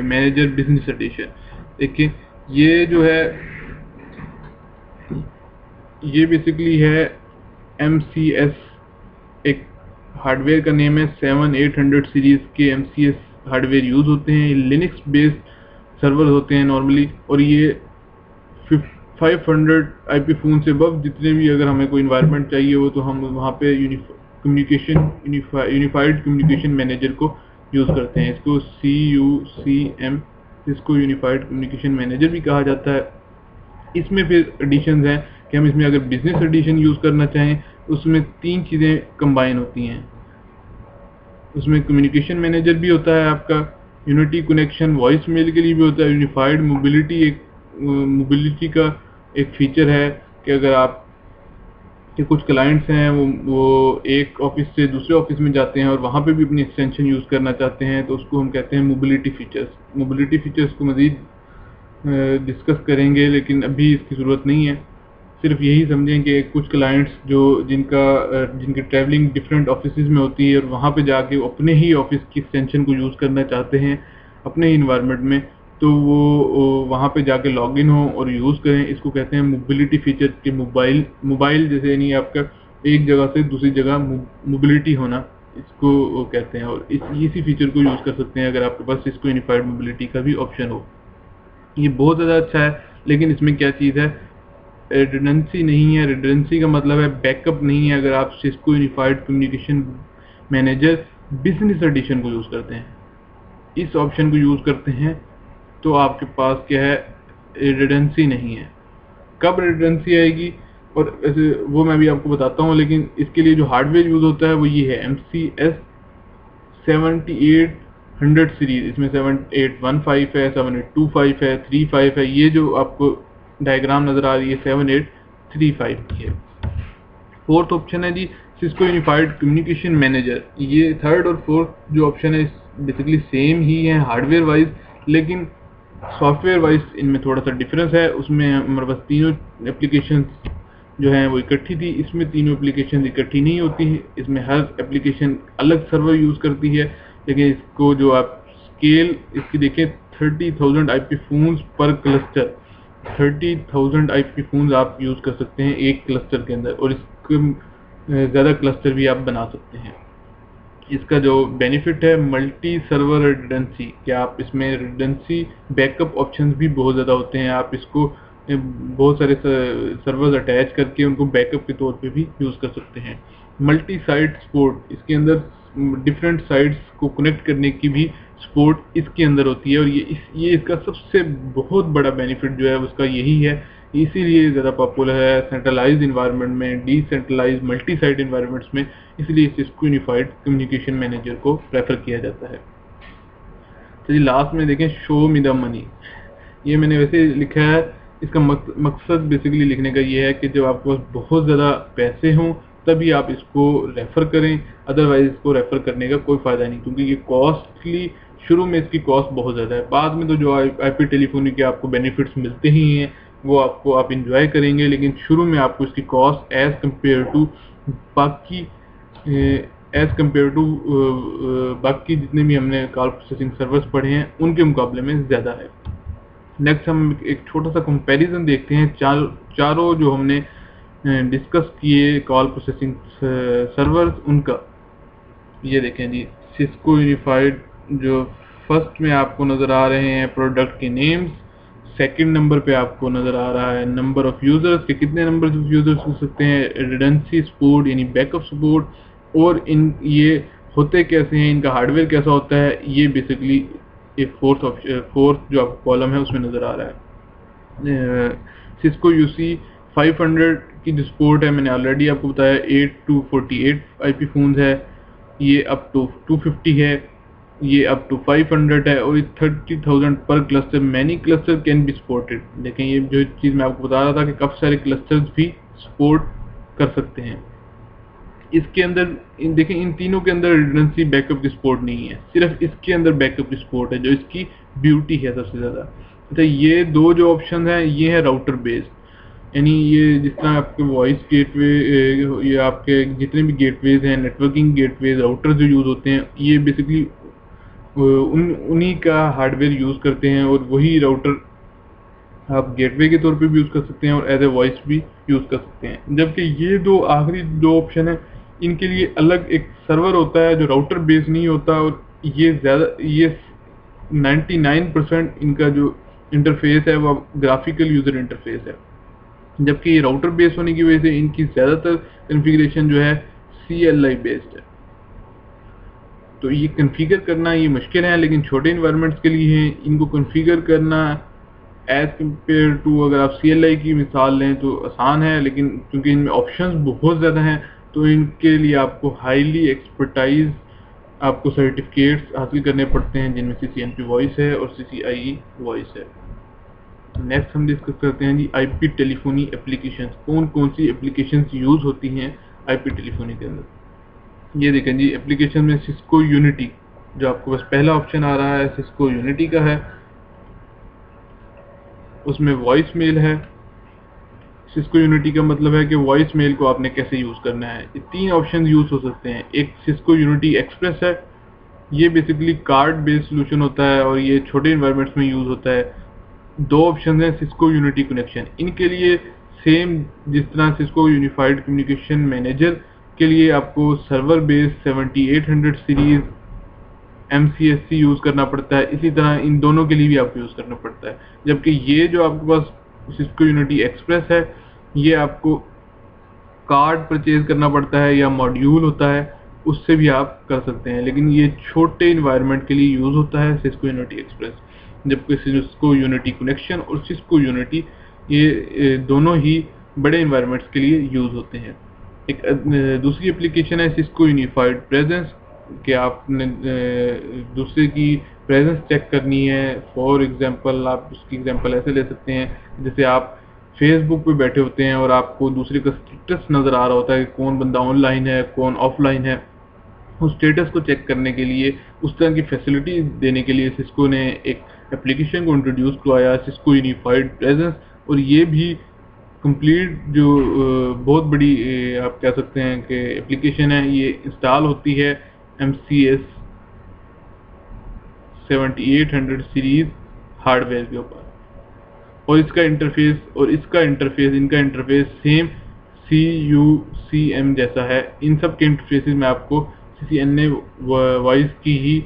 Speaker 1: manager business edition. देखिए ये जो है ये बेसिकली है MCS, एक हार्डवेयर का नेम है। 7800 सीरीज के MCS हार्डवेयर यूज़ होते हैं। लिनक्स बेस्ड सर्वर होते हैं नॉर्मली, और ये 500 IP फ़ोन से अबव जितने भी अगर हमें कोई इन्वायरमेंट चाहिए हो तो हम वहाँ पे यूनिफाइड कम्युनिकेशन मैनेजर को यूज़ करते हैं। इसको CUCM, इसको यूनिफाइड कम्युनिकेशन मैनेजर भी कहा जाता है। इसमें फिर एडिशंस हैं कि हम इसमें अगर बिजनेस एडिशन यूज़ करना चाहें उसमें 3 चीज़ें कंबाइन होती हैं। उसमें कम्युनिकेशन मैनेजर भी होता है आपका, यूनिटी कनेक्शन वॉइस मेल के लिए भी होता है, यूनिफाइड मोबिलिटी एक मोबिलिटी का एक फीचर है कि अगर आप कि कुछ क्लाइंट्स हैं वो एक ऑफिस से दूसरे ऑफिस में जाते हैं और वहाँ पे भी अपनी एक्सटेंशन यूज़ करना चाहते हैं तो उसको हम कहते हैं मोबिलिटी फीचर्स। मोबिलिटी फीचर्स को मज़ीद डिस्कस करेंगे लेकिन अभी इसकी ज़रूरत नहीं है। सिर्फ यही समझें कि कुछ क्लाइंट्स जिनकी ट्रैवलिंग डिफरेंट ऑफिसेज में होती है और वहाँ पे जाके अपने ही ऑफिस की एक्सटेंशन को यूज़ करना चाहते हैं अपने ही इन्वायरमेंट में, तो वो वहाँ पे जाके लॉगिन हो और यूज़ करें। इसको कहते हैं मोबिलिटी फीचर के मोबाइल जैसे यानी आपका एक जगह से दूसरी जगह मोबिलिटी होना, इसको वो कहते हैं। और इसी फीचर को यूज़ कर सकते हैं अगर आपके पास इसको यूनिफाइड मोबिलिटी का भी ऑप्शन हो। ये बहुत ज़्यादा अच्छा है, लेकिन इसमें क्या चीज़ है, रिडंडेंसी नहीं है। रिडंडेंसी का मतलब है बैकअप नहीं है। अगर आप Cisco unified communication manager business edition को यूज़ करते हैं, इस ऑप्शन को यूज़ करते हैं, तो आपके पास क्या है, रिडंडेंसी नहीं है। कब रिडंडेंसी आएगी और ऐसे वो मैं भी आपको बताता हूँ, लेकिन इसके लिए जो हार्डवेयर यूज़ होता है वो ये है MCS 7800 सीरीज। इसमें 7815 है, 7825 है, 35 है। ये जो आपको डायग्राम नज़र आ रही है 7835 की है। फोर्थ ऑप्शन है जी सिस्को यूनिफाइड कम्युनिकेशन मैनेजर। ये थर्ड और फोर्थ जो ऑप्शन है बेसिकली सेम ही है हार्डवेयर वाइज, लेकिन सॉफ्टवेयर वाइज इनमें थोड़ा सा डिफरेंस है। उसमें हमारे पास तीनों एप्लीकेशन जो हैं वो इकट्ठी थी, इसमें तीनों एप्लीकेशन इकट्ठी नहीं होती है। इसमें हर एप्लीकेशन अलग सर्वर यूज़ करती है, लेकिन इसको जो आप स्केल इसकी देखें 30,000 IP फ़ोन्स पर क्लस्टर, 30,000 IP फ़ोन्स आप यूज़ कर सकते हैं एक क्लस्टर के अंदर, और इसके ज़्यादा क्लस्टर भी आप बना सकते हैं। इसका जो बेनिफिट है मल्टी सर्वर रिडंडेंसी, कि आप इसमें रिडंडेंसी बैकअप ऑप्शंस भी बहुत ज़्यादा होते हैं। आप इसको बहुत सारे सर्वर्स अटैच करके उनको बैकअप के तौर पे भी यूज़ कर सकते हैं। मल्टी साइट सपोर्ट, इसके अंदर डिफरेंट साइट्स को कनेक्ट करने की भी सपोर्ट इसके अंदर होती है, और ये इसका सबसे बहुत बड़ा बेनिफिट जो है उसका यही है, इसीलिए ज़्यादा पॉपुलर है सेंट्रलाइज्ड इन्वायरमेंट में, डिसेंट्रलाइज्ड मल्टी साइट इन्वायरमेंट्स में, इसलिए सिस्को यूनिफाइड कम्युनिकेशन मैनेजर को प्रेफर किया जाता है। चलिए लास्ट में देखें शो मी द मनी। ये मैंने वैसे लिखा है, इसका मकसद बेसिकली लिखने का ये है कि जब आपके पास बहुत ज़्यादा पैसे हों तभी आप इसको रेफ़र करें, अदरवाइज इसको रेफ़र करने का कोई फ़ायदा नहीं, क्योंकि ये कॉस्टली, शुरू में इसकी कॉस्ट बहुत ज़्यादा है। बाद में तो जो IP टेलीफोनी के आपको बेनिफिट्स मिलते ही हैं वो आपको आप इंजॉय करेंगे, लेकिन शुरू में आपको इसकी कॉस्ट एज़ कम्पेयर टू बाकी जितने भी हमने कॉल प्रोसेसिंग सर्वर्स पढ़े हैं उनके मुकाबले में ज़्यादा है। नेक्स्ट हम एक छोटा सा कंपैरिजन देखते हैं चारों जो हमने डिस्कस किए कॉल प्रोसेसिंग सर्वर्स उनका, ये देखें जी सिस्को यूनिफाइड जो फर्स्ट में आपको नज़र आ रहे हैं प्रोडक्ट के नेम्स, सेकंड नंबर पे आपको नज़र आ रहा है नंबर ऑफ यूज़र्स के कितने नंबर ऑफ यूज़र्स हो सकते हैं, रिडंडेंसी सपोर्ट यानी बैकअप सपोर्ट, और इन ये होते कैसे हैं, इनका हार्डवेयर कैसा होता है, ये बेसिकली एक फोर्थ जो आपको कॉलम है उसमें नज़र आ रहा है। सिस्को यूसी 500 की जो सपोर्ट है मैंने ऑलरेडी आपको बताया, 8 to 48 IP फोन्स है, ये अप टू 250 है, ये अप टू 500 है, और ये 30,000 पर cluster, many cluster can be supported. लेकिन ये जो चीज़ मैं आपको बता रहा था कि काफ़ी सारे क्लस्टर्स भी सपोर्ट कर सकते हैं। इसके अंदर देखें इन तीनों के अंदर रिडंडेंसी बैकअप की सपोर्ट नहीं है, सिर्फ इसके अंदर बैकअप की सपोर्ट है जो इसकी ब्यूटी है सबसे ज़्यादा। अच्छा, ये दो जो ऑप्शन हैं ये है राउटर बेस्ड, यानी ये जिस तरह आपके वॉइस गेटवे, ये आपके जितने भी गेटवेज हैं, नेटवर्किंग गेटवेज, राउटर जो यूज़ होते हैं, ये बेसिकली उन्हीं का हार्डवेयर यूज़ करते हैं, और वही राउटर आप गेटवे के तौर पे भी यूज़ कर सकते हैं और एज ए वॉइस भी यूज़ कर सकते हैं। जबकि ये दो आखिरी दो ऑप्शन है, इनके लिए अलग एक सर्वर होता है जो राउटर बेस्ड नहीं होता, और ये 99% इनका जो इंटरफेस है वो ग्राफिकल यूज़र इंटरफेस है। जबकि ये राउटर बेस्ड होने की वजह से इनकी ज़्यादातर कॉन्फ़िगरेशन जो है CLI बेस्ड है। तो ये कॉन्फ़िगर करना ये मुश्किल है, लेकिन छोटे इन्वायरमेंट्स के लिए है इनको कॉन्फ़िगर करना एज कम्पेयर टू अगर आप CLI की मिसाल लें तो आसान है, लेकिन क्योंकि इनमें ऑप्शंस बहुत ज़्यादा हैं तो इनके लिए आपको हाईली एक्सपर्टाइज आपको सर्टिफिकेट्स हासिल करने पड़ते हैं, जिनमें CCNP वॉइस है और CCIE वॉइस है। नेक्स्ट हम डिस्कस करते हैं जी IP टेलीफोनी एप्लीकेशंस, कौन कौन सी एप्लीकेशंस यूज़ होती हैं IP टेलीफोनी के अंदर। ये देखें जी एप्लीकेशन में सिस्को यूनिटी, जो आपको बस पहला ऑप्शन आ रहा है सिस्को यूनिटी का है, उसमें वॉइस मेल है। सिस्को यूनिटी का मतलब है कि वॉइस मेल को आपने कैसे यूज़ करना है। ये तीन ऑप्शन यूज़ हो सकते हैं। एक सिस्को यूनिटी एक्सप्रेस है, ये बेसिकली कार्ड बेस्ड सोल्यूशन होता है और ये छोटे इन्वायरमेंट्स में यूज़ होता है। दो ऑप्शन हैं सिस्को यूनिटी कनेक्शन, इनके लिए सेम जिस तरह सिस्को यूनिफाइड कम्युनिकेशन मैनेजर के लिए आपको server based 7800 series MCSC use करना पड़ता है, इसी तरह इन दोनों के लिए भी आपको यूज़ करना पड़ता है। जबकि ये जो आपके पास सिस्को यूनिटी एक्सप्रेस है, ये आपको कार्ड परचेज करना पड़ता है या मॉड्यूल होता है, उससे भी आप कर सकते हैं, लेकिन ये छोटे इन्वायरमेंट के लिए यूज़ होता है सिस्को यूनिटी एक्सप्रेस। जबकि सिस्को यूनिटी कनेक्शन और सिस्को यूनिटी ये दोनों ही बड़े इन्वायरमेंट्स के लिए यूज़ होते हैं। एक दूसरी एप्लीकेशन है सिस्को यूनिफाइड प्रेजेंस, कि आपने दूसरे की प्रेजेंस चेक करनी है। फॉर एग्जांपल आप उसकी एग्जांपल ऐसे ले सकते हैं, जैसे आप फेसबुक पे बैठे होते हैं और आपको दूसरे का स्टेटस नज़र आ रहा होता है कि कौन बंदा ऑनलाइन है कौन ऑफलाइन है। उस स्टेटस को चेक करने के लिए, उस तरह की फैसिलिटी देने के लिए सिस्को ने एक एप्लीकेशन को इंट्रोड्यूस करवाया, सिस्को यूनिफाइड प्रेजेंस। और ये भी कंप्लीट जो बहुत बड़ी आप कह सकते हैं कि एप्लीकेशन है, ये इंस्टॉल होती है MCS 7800 सीरीज हार्डवेयर के ऊपर, और इसका इंटरफेस इनका इंटरफेस सेम CUCM जैसा है। इन सब के इंटरफेसेस में आपको CCNA वॉइस की ही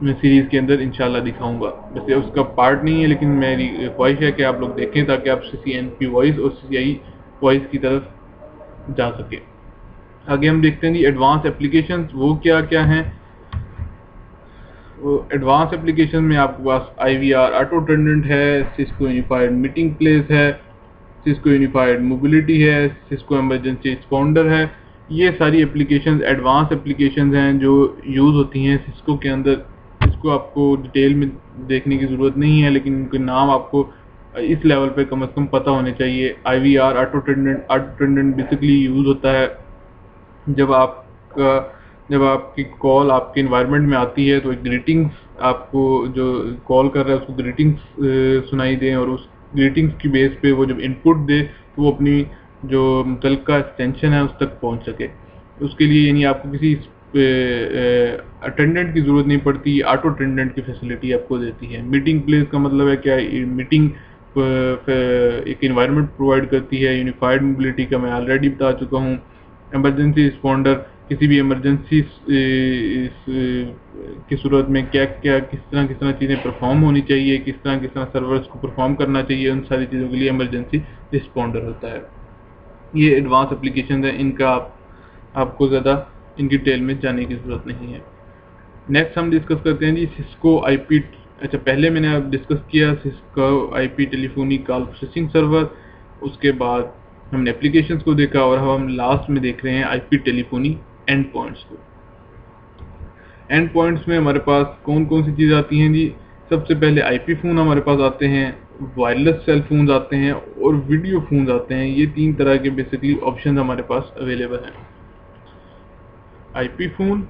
Speaker 1: सीरीज के अंदर इंशाल्लाह दिखाऊंगा। वैसे उसका पार्ट नहीं है, लेकिन मेरी ख्वाहिश है कि आप लोग देखें ताकि आप CCNP वॉइस और CCI वॉइस की तरफ जा सके। आगे हम देखते हैं जी एडवांस एप्लीकेशंस वो क्या क्या हैं। एडवांस एप्लीकेशन में आपके पास IVR ऑटो अटेंडेंट है, सिस्को यूनिफाइड मीटिंग प्लेस है, सिस्को यूनिफाइड मोबिलिटी है, सिस्को इमरजेंसी रिस्पॉन्डर है। ये सारी एप्लीकेशंस एडवांस एप्लीकेशंस हैं जो यूज़ होती हैं सिस्को के अंदर। इसको आपको डिटेल में देखने की ज़रूरत नहीं है, लेकिन इनके नाम आपको इस लेवल पे कम से कम पता होने चाहिए। IVR auto attendant basically use होता है जब आपकी कॉल आपके इन्वायरमेंट में आती है तो एक ग्रीटिंग्स, आपको जो कॉल कर रहा है उसको ग्रीटिंग्स सुनाई दें, और उस ग्रीटिंग्स की बेस पे वो जब इनपुट दे तो वो अपनी जो मुतल्लिका एक्सटेंशन है उस तक पहुंच सके। उसके लिए यानी आपको किसी अटेंडेंट की ज़रूरत नहीं पड़ती, ऑटो अटेंडेंट की फैसिलिटी आपको देती है। मीटिंग प्लेस का मतलब है क्या, मीटिंग एक इन्वायरमेंट प्रोवाइड करती है। यूनिफाइड मोबिलिटी का मैं ऑलरेडी बता चुका हूँ। एमरजेंसी रिस्पॉन्डर, किसी भी इमरजेंसी की सूरत में क्या क्या किस तरह चीज़ें परफॉर्म होनी चाहिए, किस तरह सर्वर्स को परफॉर्म करना चाहिए, उन सारी चीज़ों के लिए इमरजेंसी रिस्पॉन्डर होता है। ये एडवांस एप्लीकेशन है, इनका आपको ज़्यादा इन डिटेल में जाने की ज़रूरत नहीं है। नेक्स्ट हम डिस्कस करते हैं जी सिस्को आईपी। अच्छा, पहले मैंने अब डिस्कस किया Cisco IP telephony call processing server, उसके बाद हमने एप्लीकेशंस को देखा और अब हम लास्ट में देख रहे हैं आईपी टेलीफोनी एंड पॉइंट्स को। एंड पॉइंट्स में हमारे पास कौन कौन सी चीज़ आती हैं जी? सबसे पहले आईपी फ़ोन हमारे पास आते हैं, वायरलेस सेल फोन्स आते हैं और वीडियो फोन्स आते हैं। ये 3 तरह के बेसिकली ऑप्शन हमारे पास अवेलेबल हैं। IP phone,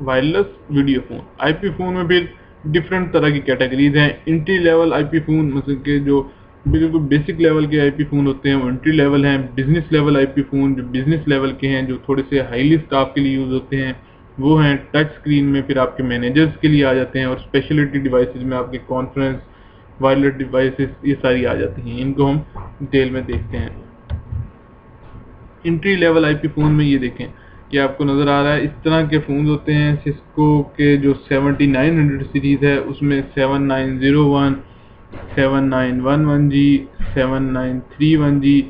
Speaker 1: wireless, video phone. IP phone में फिर डिफरेंट तरह की कैटेगरीज हैं। एंट्री लेवल आईपी फ़ोन, मतलब के जो बिल्कुल बेसिक लेवल के आईपी फ़ोन होते हैं वो एंट्री लेवल हैं। बिजनेस लेवल आईपी फ़ोन जो बिजनेस लेवल के हैं, जो थोड़े से हाईली स्टाफ के लिए यूज़ होते हैं, वो हैं। टच स्क्रीन में फिर आपके मैनेजर्स के लिए आ जाते हैं और स्पेशलिटी डिवाइसेस में आपके कॉन्फ्रेंस वायरलेस डिवाइसेस ये सारी आ जाती हैं। इनको हम डिटेल में देखते हैं। एंट्री लेवल आईपी फ़ोन में ये देखें, ये आपको नज़र आ रहा है, इस तरह के फ़ोन होते हैं। सिस्को के जो 7900 सीरीज़ है उसमें 7901, 7911G, 7931G,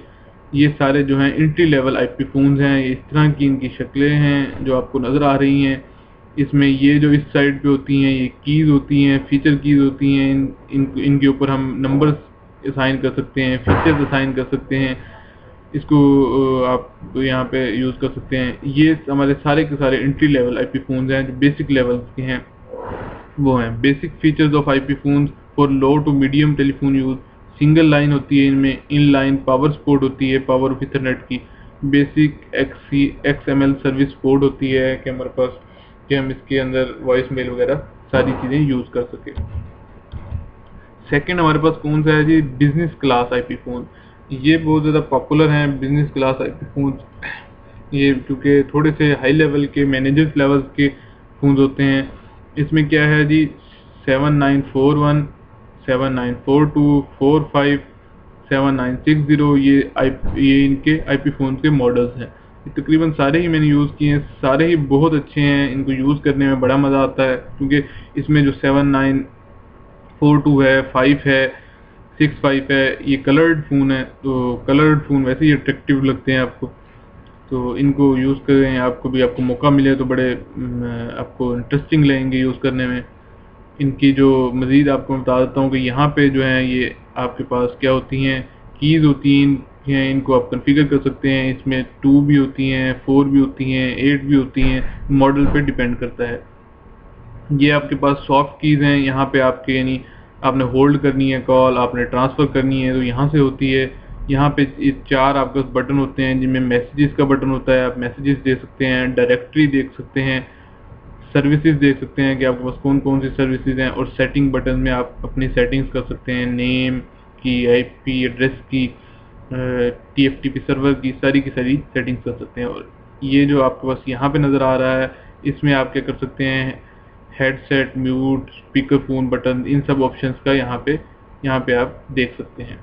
Speaker 1: ये सारे जो हैं एंट्री लेवल आईपी फ़ोन्स हैं। इस तरह की इनकी शक्लें हैं जो आपको नज़र आ रही हैं। इसमें ये जो इस साइड पे होती हैं ये कीज़ होती हैं, फीचर कीज़ होती हैं। इनके ऊपर हम नंबर्स असाइन कर सकते हैं, फीचर्स असाइन कर सकते हैं। इसको आप यहाँ पे यूज़ कर सकते हैं। ये हमारे सारे के सारे एंट्री लेवल आईपी फ़ोन्स हैं जो बेसिक लेवल के हैं। वो हैं basic features of IP phones for low to medium telephone use. Single line होती है इनमें, इन लाइन पावर सपोर्ट होती है, पावर ऑफ इथरनेट की। बेसिक XML सर्विस सपोर्ट होती है कि हमारे पास कि हम इसके अंदर वॉइस मेल वगैरह सारी चीज़ें यूज़ कर सकें। सेकंड हमारे पास कौन सा है जी? Business class IP phone. ये बहुत ज़्यादा पॉपुलर हैं बिजनेस क्लास आईपी फ़ोन। ये क्योंकि थोड़े से हाई लेवल के मैनेजर्स लेवल के फ़ोन होते हैं। इसमें क्या है जी? 7941, 7942, 45, 7960 ये इनके आईपी फ़ोन के मॉडल्स हैं। तकरीबन सारे ही मैंने यूज़ किए हैं, सारे ही बहुत अच्छे हैं। इनको यूज़ करने में बड़ा मज़ा आता है क्योंकि इसमें जो 7942 है, 5 है, 65 है, ये कलर्ड फ़ोन है। तो कलर्ड फ़ोन वैसे ही अट्रैक्टिव लगते हैं आपको, तो इनको यूज़ करें। आपको मौका मिले तो बड़े आपको इंटरेस्टिंग लगेंगे यूज़ करने में। इनकी जो मज़ीद आपको बता देता हूँ कि यहाँ पे जो है ये आपके पास क्या होती हैं, कीज़ होती हैं। इनको आप कॉन्फ़िगर कर सकते हैं। इसमें 2 भी होती हैं, 4 भी होती हैं, 8 भी होती हैं, मॉडल पे डिपेंड करता है। ये आपके पास सॉफ्ट कीज़ हैं। यहाँ पे आपके यानी आपने होल्ड करनी है कॉल, आपने ट्रांसफ़र करनी है तो यहाँ से होती है। यहाँ पे ये 4 आपके पास बटन होते हैं जिनमें मैसेजेस का बटन होता है, आप मैसेजेस दे सकते हैं, डायरेक्टरी देख सकते हैं, सर्विसेज देख सकते हैं कि आपके पास कौन कौन सी सर्विसेज हैं, और सेटिंग बटन में आप अपनी सेटिंग्स कर सकते हैं, नेम की, आईपी एड्रेस की, TFTP सर्वर की सारी सेटिंग्स कर सकते हैं। और ये जो आपके पास यहाँ पे नज़र आ रहा है इसमें आप क्या कर सकते हैं, headset, mute, speaker phone button, इन सब ऑप्शंस का यहाँ पे आप देख सकते हैं।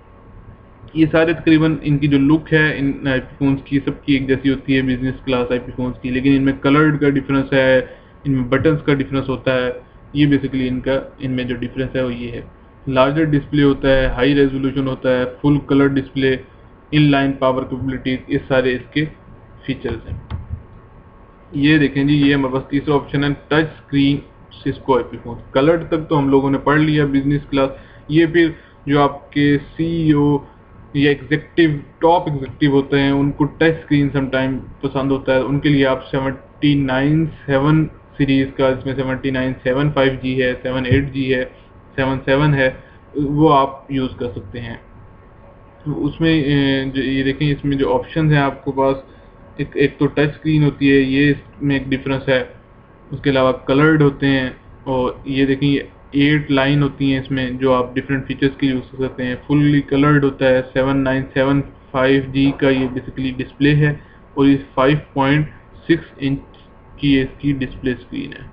Speaker 1: ये सारे तकरीबन इनकी जो लुक है इन आईपी फ़ोन्स की सबकी एक जैसी होती है बिजनेस क्लास आईपी फ़ोन्स की, लेकिन इनमें कलर्ड का डिफरेंस है, इनमें बटन्स का डिफरेंस होता है। ये बेसिकली इनमें जो डिफरेंस है वो ये है। लार्जर डिस्प्ले होता है, हाई रेजोल्यूशन होता है, फुल कलर डिस्प्ले, इन लाइन पावर कैपेबिलिटीज, ये सारे इसके फीचर्स हैं। ये देखें जी, ये हमारे पास तीसरा ऑप्शन है touch screen Cisco IP phone. Coloured तक तो हम लोगों ने पढ़ लिया बिजनेस क्लास। ये फिर जो आपके CEO या टॉप एग्जीक्यूटिव होते हैं उनको टच स्क्रीन समटाइम पसंद होता है, उनके लिए आप 797 सीरीज़ का, इसमें 7975G है, 78G है, 77 है, वो आप यूज़ कर सकते हैं। उसमें ये देखें, इसमें जो ऑप्शन हैं आपके पास, एक तो टच स्क्रीन होती है, ये इसमें एक डिफरेंस है। उसके अलावा कलर्ड होते हैं, और ये देखें ये 8 लाइन होती हैं इसमें जो आप डिफरेंट फीचर्स के यूज़ कर सकते हैं। फुल्ली कलर्ड होता है। 7975G का ये बेसिकली डिस्प्ले है, और ये 5.6 इंच की इसकी डिस्प्ले स्क्रीन है।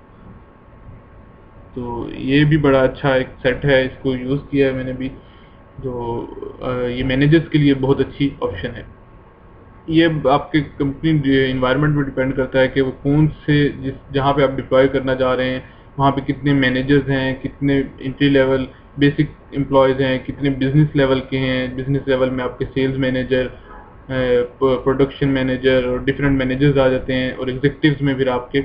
Speaker 1: तो ये भी बड़ा अच्छा एक सेट है, इसको यूज़ किया है मैंने भी। जो ये मैनेजर्स के लिए बहुत अच्छी ऑप्शन है। ये आपके कंपनी इन्वायरमेंट पे डिपेंड करता है कि वो कौन से जहाँ पे आप डिप्लॉय करना चाह रहे हैं वहाँ पे कितने मैनेजर्स हैं, कितने एंट्री लेवल बेसिक एम्प्लॉयज़ हैं, कितने बिजनेस लेवल के हैं। बिजनेस लेवल में आपके सेल्स मैनेजर, प्रोडक्शन मैनेजर और डिफरेंट मैनेजर्स आ जाते हैं, और एग्जीक्यूटिव्स में फिर आपके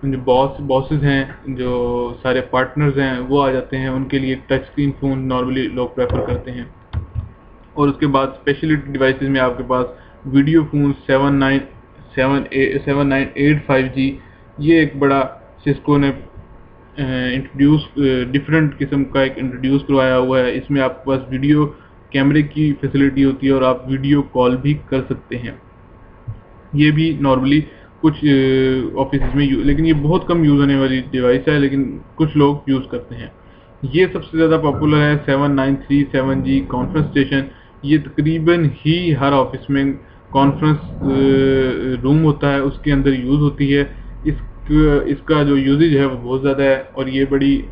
Speaker 1: जो बॉसेस हैं, जो सारे पार्टनर्स हैं, वो आ जाते हैं। उनके लिए टच स्क्रीन फ़ोन नॉर्मली लोग प्रेफर करते हैं। और उसके बाद स्पेशलिटी डिवाइसेस में आपके पास वीडियो फोन 7985G, ये एक बड़ा सिस्को ने इंट्रोड्यूस डिफरेंट किस्म का एक इंट्रोड्यूस करवाया हुआ है। इसमें आपके पास वीडियो कैमरे की फैसिलिटी होती है और आप वीडियो कॉल भी कर सकते हैं। ये भी नॉर्मली कुछ ऑफिस में लेकिन ये बहुत कम यूज़ होने वाली डिवाइस है, लेकिन कुछ लोग यूज़ करते हैं। ये सबसे ज़्यादा पॉपुलर है 7937G कॉन्फ्रेंस स्टेशन। ये तकरीबन ही हर ऑफिस में कॉन्फ्रेंस रूम होता है, उसके अंदर यूज़ होती है। इसका जो यूजेज है वो बहुत ज़्यादा है, और ये बड़ी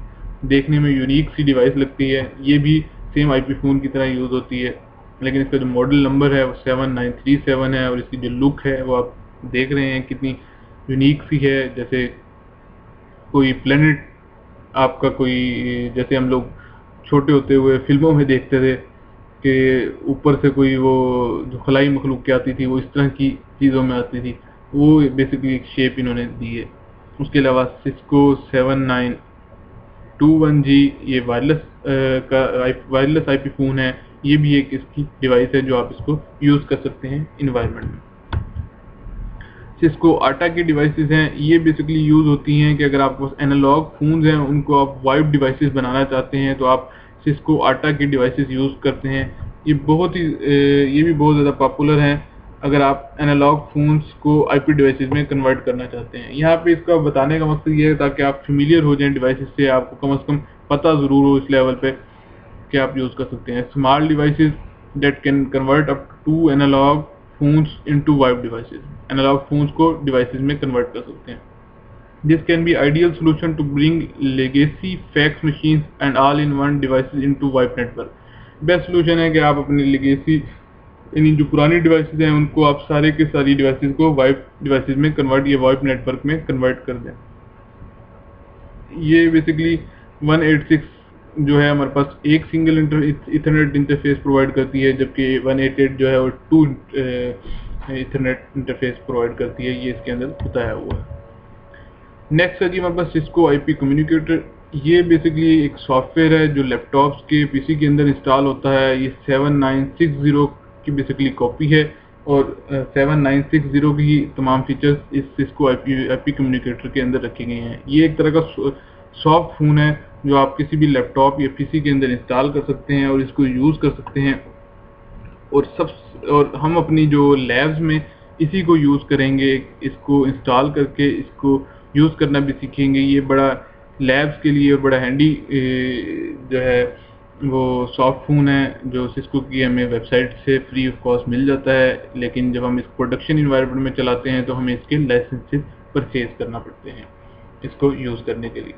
Speaker 1: देखने में यूनिक सी डिवाइस लगती है। ये भी सेम IP फ़ोन की तरह यूज़ होती है, लेकिन इसका जो मॉडल नंबर है वो 7937 है, और इसकी जो लुक है वो आप देख रहे हैं कितनी यूनिक सी है। जैसे कोई प्लेनेट आपका, कोई जैसे हम लोग छोटे होते हुए फिल्मों में देखते थे कि ऊपर से कोई वो जो खलाई मखलूक की आती थी वो इस तरह की चीज़ों में आती थी, वो बेसिकली एक शेप इन्होंने दी है। उसके अलावा सिस्को 7921G ये वायरलेस IP फ़ोन है। ये भी एक इसकी डिवाइस है जो आप इसको यूज़ कर सकते हैं इन्वायरमेंट में। सिस्को आटा की डिवाइसेस हैं, ये बेसिकली यूज़ होती हैं कि अगर आपके पास एनालॉग फ़ोन्स हैं उनको आप वाइप डिवाइसेस बनाना चाहते हैं तो आप सिस्को आटा की डिवाइसेस यूज़ करते हैं। ये भी बहुत ज़्यादा पॉपुलर हैं अगर आप एनालॉग फ़ोन्स को IP डिवाइसेस में कन्वर्ट करना चाहते हैं। यहाँ पे इसका बताने का मकसद ये है ताकि आप फेमिलियर हो जाएं डिवाइसेस से, आपको कम से कम पता ज़रूर हो इस लेवल पे कि आप यूज़ कर सकते हैं। Small devices that can convert up to analogue phones into VoIP devices, analogue phones को डिवाइसेस में कन्वर्ट कर सकते हैं। This can be ideal solution to bring legacy fax machines and all in one devices into VoIP network. Best solution है कि आप अपनी लेगेसी यानी जो पुरानी डिवाइसेस हैं उनको आप सारे के सारी डिवाइसेस को वाइप डिवाइसेस में कन्वर्ट या वाइप नेटवर्क में कन्वर्ट कर दें। ये बेसिकली 186 जो है हमारे पास एक सिंगल इथरनेट इंटरफेस प्रोवाइड करती है, जबकि 188 जो है वो 2 इथरनेट इंटरफेस प्रोवाइड करती है। ये इसके अंदर बताया हुआ है। नेक्स्ट है जी हमारे पास सिस्को IP कम्युनिकेटर। ये बेसिकली एक सॉफ्टवेयर है जो लैपटॉप्स के PC के अंदर इंस्टॉल होता है। ये 7960 की बेसिकली कॉपी है, और 7960 की तमाम फीचर्स इस सिस्को IP कम्युनिकेटर के अंदर रखे गए हैं। ये एक तरह का सॉफ्ट फ़ोन है जो आप किसी भी लैपटॉप या PC के अंदर इंस्टॉल कर सकते हैं और इसको यूज़ कर सकते हैं। और हम अपनी जो लैब्स में इसी को यूज़ करेंगे, इसको इंस्टॉल करके इसको यूज़ करना भी सीखेंगे। ये बड़ा लैब्स के लिए और बड़ा हैंडी जो है वो सॉफ्ट फ़ोन है जो सिस्को की हमें वेबसाइट से फ्री ऑफ कॉस्ट मिल जाता है, लेकिन जब हम इसको प्रोडक्शन इन्वायरमेंट में चलाते हैं तो हमें इसके लाइसेंसेस परचेज करना पड़ते हैं इसको यूज़ करने के लिए।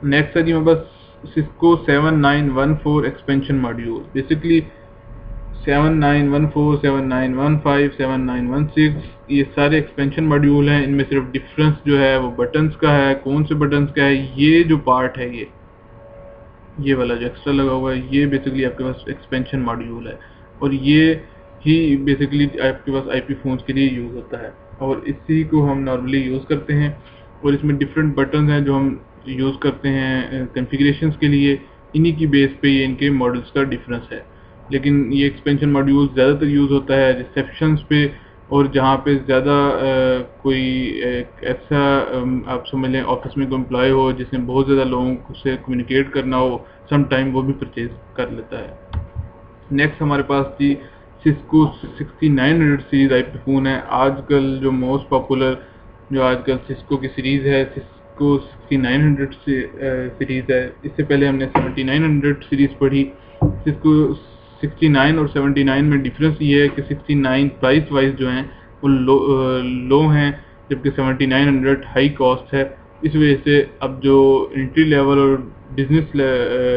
Speaker 1: नेक्स्ट है जी हमारे पास सिस्को 7914 एक्सपेंशन मॉड्यूल। बेसिकली 7914, 7915, 7916 ये सारे एक्सपेंशन मॉड्यूल हैं। इनमें सिर्फ डिफरेंस जो है वो बटन्स का है, कौन से बटन्स का है। ये जो पार्ट है ये वाला जो एक्स्ट्रा लगा हुआ है ये बेसिकली आपके पास एक्सपेंशन मॉड्यूल है, और ये ही बेसिकली आपके पास IP फ़ोन्स के लिए यूज़ होता है, और इसी को हम नॉर्मली यूज़ करते हैं। और इसमें डिफरेंट बटन्स हैं जो हम यूज़ करते हैं कॉन्फ़िगरेशंस के लिए। इन्हीं की बेस पे ये इनके मॉडल्स का डिफरेंस है। लेकिन ये एक्सपेंशन मॉड्यूल ज़्यादातर यूज़ होता है रिसेप्शंस पे, और जहाँ पे ज़्यादा कोई ऐसा आप समझ लें ऑफिस में कोई एम्प्लॉय हो जिसने बहुत ज़्यादा लोगों से कम्युनिकेट करना हो, सम टाइम वो भी परचेज कर लेता है। नेक्स्ट हमारे पास थी सिस्को 6900 सीरीज़ IP फ़ोन है। आजकल जो मोस्ट पॉपुलर जो आजकल सिस्को की सीरीज़ है सिस्को 6900 सीरीज़ है। इससे पहले हमने 7900 सीरीज़ पढ़ी। सिस्को 69 और 79 में डिफरेंस ये है कि 69 प्राइस वाइज जो हैं वो लो हैं, जबकि 7900 हाई कॉस्ट है। इस वजह से अब जो एंट्री लेवल और बिजनेस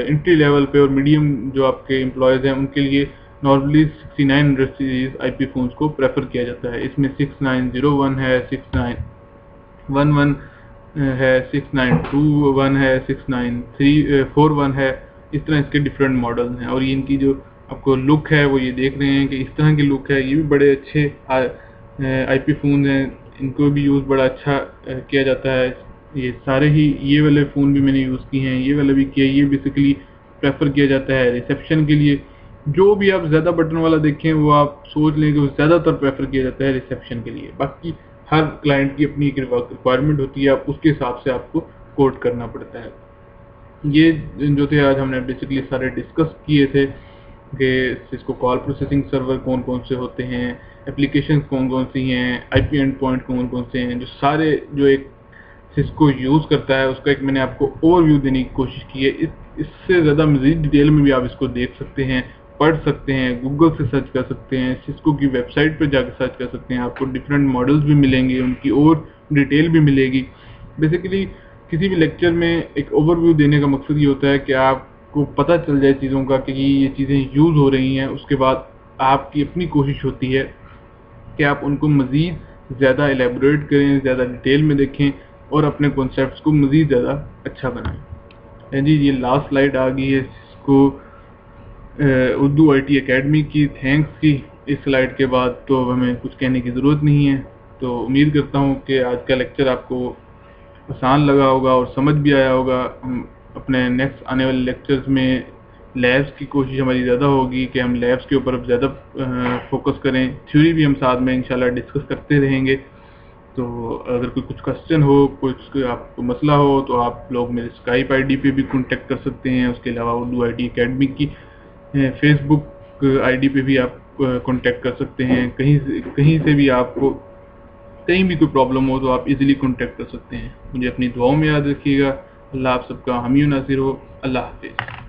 Speaker 1: एंट्री लेवल पे और मीडियम जो आपके एम्प्लॉयज़ हैं उनके लिए नॉर्मली 6900 सीरीज आईपी फ़ोन्स को प्रेफर किया जाता है। इसमें 6901 है, 6911 है, 6921 है, 6941 है। इस तरह इसके डिफरेंट मॉडल्स हैं और ये इनकी जो आपको लुक है वो ये देख रहे हैं कि इस तरह की लुक है। ये भी बड़े अच्छे आईपी फ़ोन हैं, इनको भी यूज़ बड़ा अच्छा किया जाता है। ये सारे ही ये वाले फ़ोन भी मैंने यूज़ किए हैं, ये वाला भी किया है। ये बेसिकली प्रेफर किया जाता है रिसेप्शन के लिए। जो भी आप ज़्यादा बटन वाला देखें वो आप सोच लें कि वो ज़्यादातर प्रेफर किया जाता है रिसेप्शन के लिए। बाकी हर क्लाइंट की अपनी एक रिक्वायरमेंट होती है, आप उसके हिसाब से आपको कोड करना पड़ता है। ये जो थे आज हमने बेसिकली सारे डिस्कस किए थे कि इसको कॉल प्रोसेसिंग सर्वर कौन कौन से होते हैं, एप्लीकेशंस कौन कौन सी हैं, आईपी एंड पॉइंट कौन कौन से हैं, जो सारे जो एक सिस्को यूज़ करता है उसका एक मैंने आपको ओवरव्यू देने की कोशिश की है। इससे ज़्यादा मज़ीद डिटेल में भी आप इसको देख सकते हैं, पढ़ सकते हैं, गूगल से सर्च कर सकते हैं, सिस्को की वेबसाइट पर जाकर सर्च कर सकते हैं। आपको डिफरेंट मॉडल्स भी मिलेंगे, उनकी और डिटेल भी मिलेगी। बेसिकली किसी भी लेक्चर में एक ओवरव्यू देने का मकसद ये होता है कि आपको पता चल जाए चीज़ों का कि ये चीज़ें यूज़ हो रही हैं। उसके बाद आपकी अपनी कोशिश होती है कि आप उनको मज़ीद ज़्यादा एलेबोरेट करें, ज़्यादा डिटेल में देखें और अपने कॉन्सेप्ट्स को मज़ीद ज़्यादा अच्छा बनाएं। जी ये लास्ट स्लाइड आ गई है इसको उर्दू आईटी एकेडमी की थैंक्स की। इस स्लाइड के बाद तो हमें कुछ कहने की ज़रूरत नहीं है। तो उम्मीद करता हूँ कि आज का लेक्चर आपको आसान लगा होगा और समझ भी आया होगा। हम अपने नेक्स्ट आने वाले लेक्चर्स में लैब्स की कोशिश हमारी ज़्यादा होगी कि हम लैब्स के ऊपर अब ज़्यादा फोकस करें। थ्योरी भी हम साथ में इंशाल्लाह डिस्कस करते रहेंगे। तो अगर कोई कुछ क्वेश्चन हो, कुछ आपको मसला हो तो आप लोग मेरे स्काइप आईडी पे भी कांटेक्ट कर सकते हैं। उसके अलावा उर्दू आईटी एकेडमी की फेसबुक आईडी पे भी आप कांटेक्ट कर सकते हैं। कहीं से भी आपको कहीं भी कोई प्रॉब्लम हो तो आप इजीली कांटेक्ट कर सकते हैं। मुझे अपनी दुआओं में याद रखिएगा। अल्लाह आप सबका हामी नासिर हो। अल्लाह हाफिज़।